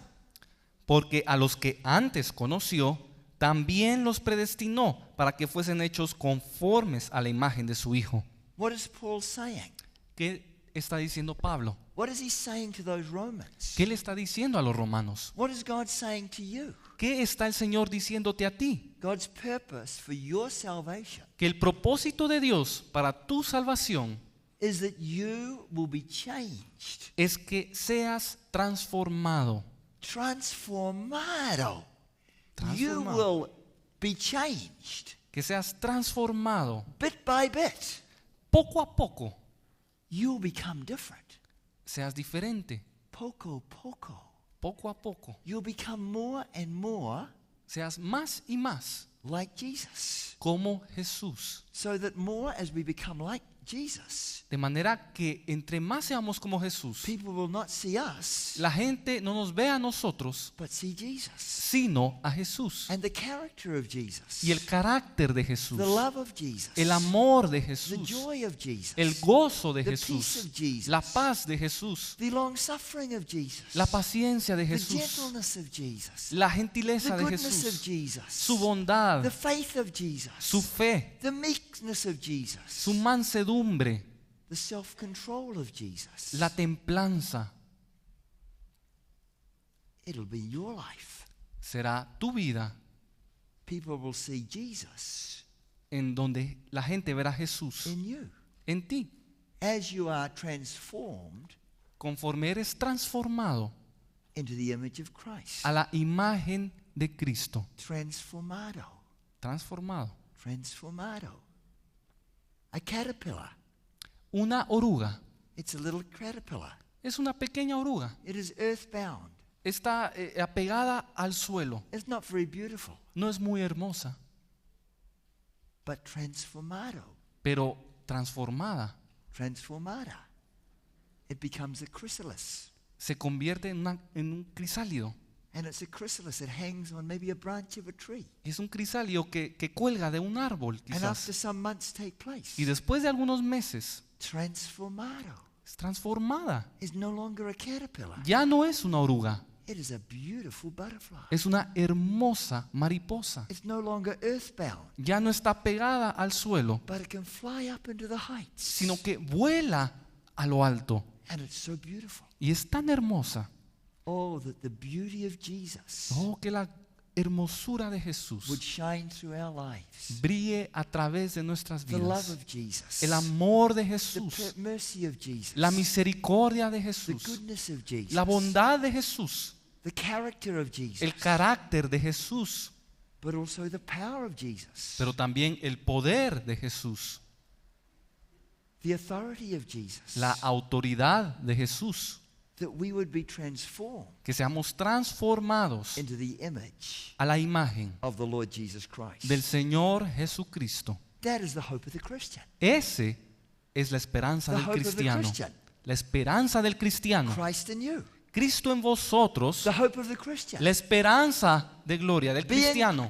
Porque a los que antes conoció, también los predestinó para que fuesen hechos conformes a la imagen de su Hijo. What is Paul saying? ¿Qué está diciendo Pablo? What is he saying to those Romans? ¿Qué le está diciendo a los romanos? What is God saying to you? ¿Qué está el Señor diciéndote a ti? God's purpose for your salvation Que el propósito de Dios para tu salvación is that you will be changed, es que seas transformado. transformado. You Transformado. will be changed Que seas transformado. bit by bit. Poco a poco You'll become different. seas diferente. Poco, poco. Poco a poco You'll become more and more seas más y más like Jesus. como Jesús. So that more as we become like Jesus, De manera que entre más seamos como Jesús, people will not see us, la gente no nos ve a nosotros, but see Jesus. sino a Jesús. And the character of Jesus, Y el carácter de Jesús, the love of Jesus, el amor de the Jesús, joy of Jesus, el gozo de the peace Jesús, of Jesus, la paz de Jesús, the long suffering of Jesus, la paciencia de the Jesús, gentleness of Jesus, la the gentileza de goodness of Jesús, Jesus, su bondad, the faith of Jesus, su fe, the meekness of Jesus, su mansedumbre, the self-control of Jesus. la templanza. It'll be your life. Será tu vida People will see Jesus en donde la gente verá a Jesús in you. en ti. As you are transformed Conforme eres transformado into the image of Christ. a la imagen de Cristo. Transformado. Transformado. Transformado. A caterpillar. Una oruga. It's a little caterpillar. Es una pequeña oruga. It is earthbound. Está apegada al suelo. It's not very beautiful, No es muy hermosa, but transformado. pero transformada. Transformada. It becomes a chrysalis. Se convierte en un crisálido. And it's a chrysalis that hangs on maybe a branch of a tree. Es un crisálido que cuelga de un árbol, And after quizás. some months take place, Y después de algunos meses, transformado es transformada. is no longer a caterpillar. Ya no es una oruga, It is a beautiful butterfly. es una hermosa mariposa. It's no longer earthbound, Ya no está pegada al suelo, but it can fly up into the heights. sino que vuela a lo alto. And it's so beautiful. Y es tan hermosa. Oh, that the beauty of Jesus Oh, que la hermosura de Jesús would shine through our lives. brille a través de nuestras The love vidas. of Jesus. El amor de The Jesús, mercy of Jesus. la misericordia de The Jesús, goodness of Jesus. la bondad de Jesús, The character of Jesus. el carácter de Jesús, But also the power of Jesus. pero también el poder de Jesús, The authority of Jesus. la autoridad de Jesús, That we would be transformed que seamos transformados into the image a la imagen of the Lord Jesus Christ. del Señor Jesucristo. That is the hope of the Christian. Ese es la esperanza The del hope of the cristiano. Christian. La esperanza del cristiano. Christ in you. Cristo en vosotros, The hope of the Christian. la esperanza de gloria del cristiano.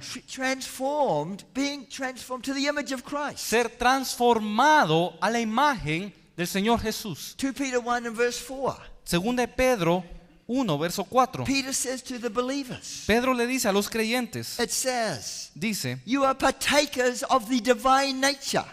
Being transformed to the image of Christ. Ser transformado a la imagen del Señor Jesús. 2 Peter 1 and verse 4. Segunda de Pedro 1, verso 4. Peter says to the believers, Pedro le dice a los creyentes, it says, dice, you are partakers of the divine nature.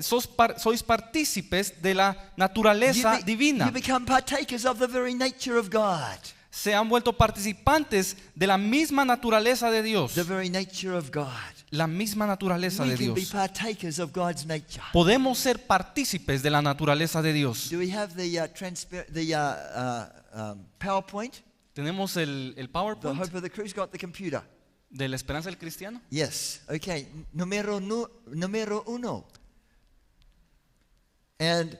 sois partícipes de la naturaleza You divina. become partakers of the very nature of God. se han vuelto participantes de la misma naturaleza de Dios. the very nature of God. La misma naturaleza We de can be Dios. partakers of God's nature. Podemos ser partícipes de la naturaleza de Dios. Do we have the PowerPoint? Tenemos el The PowerPoint Hope of the Crew's got the computer. de la esperanza del cristiano. Yes. Okay. Número uno. And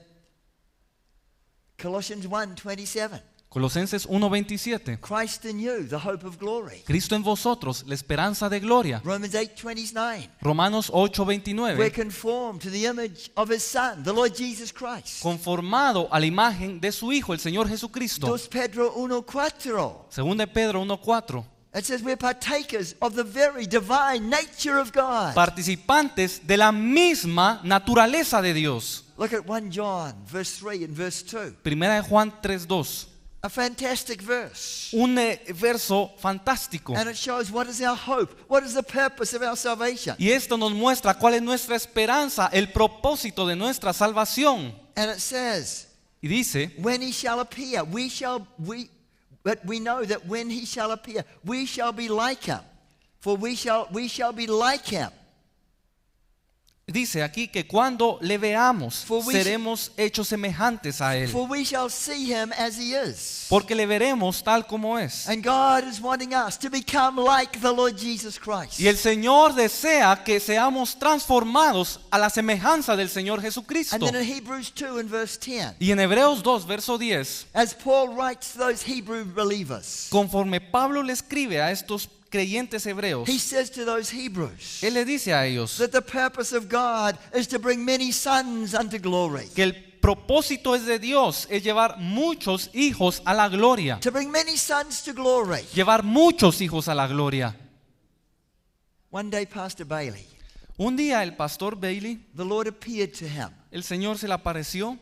Colossians 1:27. Colosenses 1:27. Christ in you, the hope of glory. Cristo en vosotros, la esperanza de gloria. Romans 8:29. Romanos We're 8:29. conformed to the image of his Son, the Lord Jesus Christ. Conformado a la imagen de su Hijo, el Señor Jesucristo. 2 Pedro 1:4. Según de Pedro 1:4. It says we're partakers of the very divine nature of God. Participantes de la misma naturaleza de Dios. Look at 1 John, verse 3 and verse 2. Primera de Juan 3:2. A fantastic verse. Un verso fantástico. And it shows what is our hope, what is the purpose of our salvation. Y esto nos muestra cuál es nuestra esperanza, el propósito de nuestra salvación. And it says, Y dice, when he shall appear, but we know that when he shall appear, we shall be like him. For we shall be like him. dice aquí que cuando le veamos, For we seremos hechos semejantes a Él. For we shall see him as he is. Porque le veremos tal como es. And God is wanting us to become like the Lord Jesus Christ. Y el Señor desea que seamos transformados a la semejanza del Señor And Jesucristo. then in Hebrews 2 and verse 10, Y en Hebreos 2, verso 10, as Paul writes to those Hebrew believers, conforme Pablo le escribe a estos creyentes hebreos, he says to those Hebrews él le dice a ellos that the purpose of God is to bring many sons unto glory. que el propósito es de Dios, es llevar muchos hijos a la gloria. To bring many sons to glory. Llevar muchos hijos a la gloria. One day, Pastor Bailey, Un día el pastor Bailey, the Lord appeared to him. el Señor se le apareció.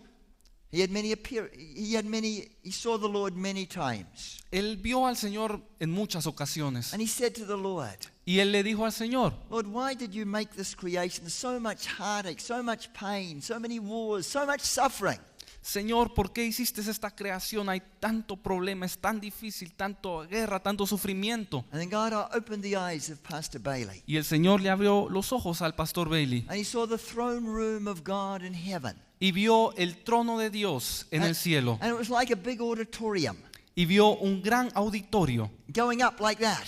He saw the Lord many times. Él vio al Señor en muchas ocasiones. And he said to the Lord, Y él le dijo al Señor, Lord, why did you make this creation so much heartache, so much pain, so many wars, so much suffering? Señor, ¿por qué hiciste esta creación? Hay tanto problema, es tan difícil, tanto guerra, tanto sufrimiento. And then God opened the eyes of Pastor Bailey. Y el Señor le abrió los ojos al pastor Bailey And he saw the throne room of God in heaven. y vio el trono de Dios en el cielo. And it was like a big auditorium Y vio un gran auditorio going up like that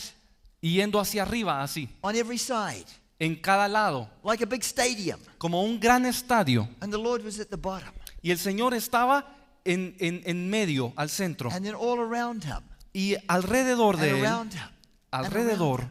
y yendo hacia arriba así, on every side, en cada lado, like a big stadium. como un gran estadio. And the Lord was at the bottom. Y el Señor estaba en medio, al centro. And then all around him, Y alrededor de and él, around him, alrededor,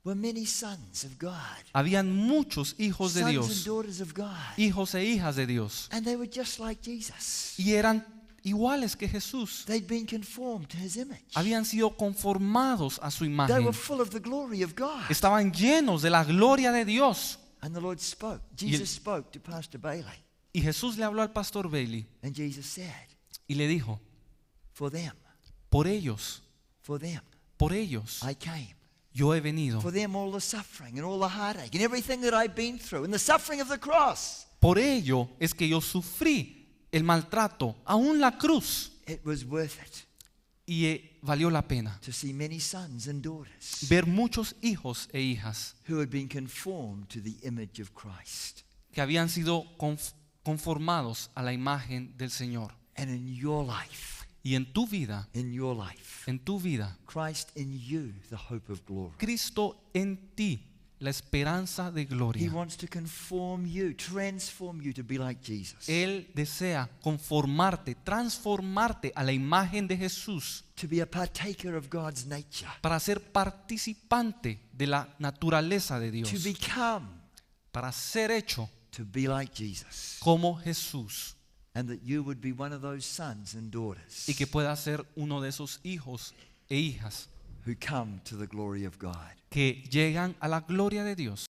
were many sons of God. habían muchos hijos de Sons and Dios, daughters of God. hijos e hijas de Dios. And they were just like Jesus. Y eran iguales que Jesús. They'd been conformed to his image. Habían sido conformados a su They imagen. were full of the glory of God. Estaban llenos de la gloria de Dios. And the Lord spoke. Jesus spoke to Pastor Bailey. Y Jesús le habló al pastor Bailey And Jesus said, y le dijo, for them, por ellos, I came. yo he venido. For them, all the suffering and all the heartache and everything that I've been through and the suffering of the cross. Por ello es que yo sufrí el maltrato, aún la cruz, It was worth it y valió la pena to see many sons and daughters ver muchos hijos e hijas who had been conformed to the image of Christ. que habían sido conformados a la imagen del Señor. And in your life, Y en tu vida, Christ in you, the hope of glory. Cristo en ti, la esperanza de He gloria. wants to conform you, transform you to be like Jesus. Él desea conformarte, transformarte a la imagen de Jesús To be a partaker of God's nature. para ser participante de la naturaleza de Dios, To become, para ser hecho to be like Jesus. como Jesús And that you would be one of those sons and daughters y que pueda ser uno de esos hijos e hijas who come to the glory of God. que llegan a la gloria de Dios.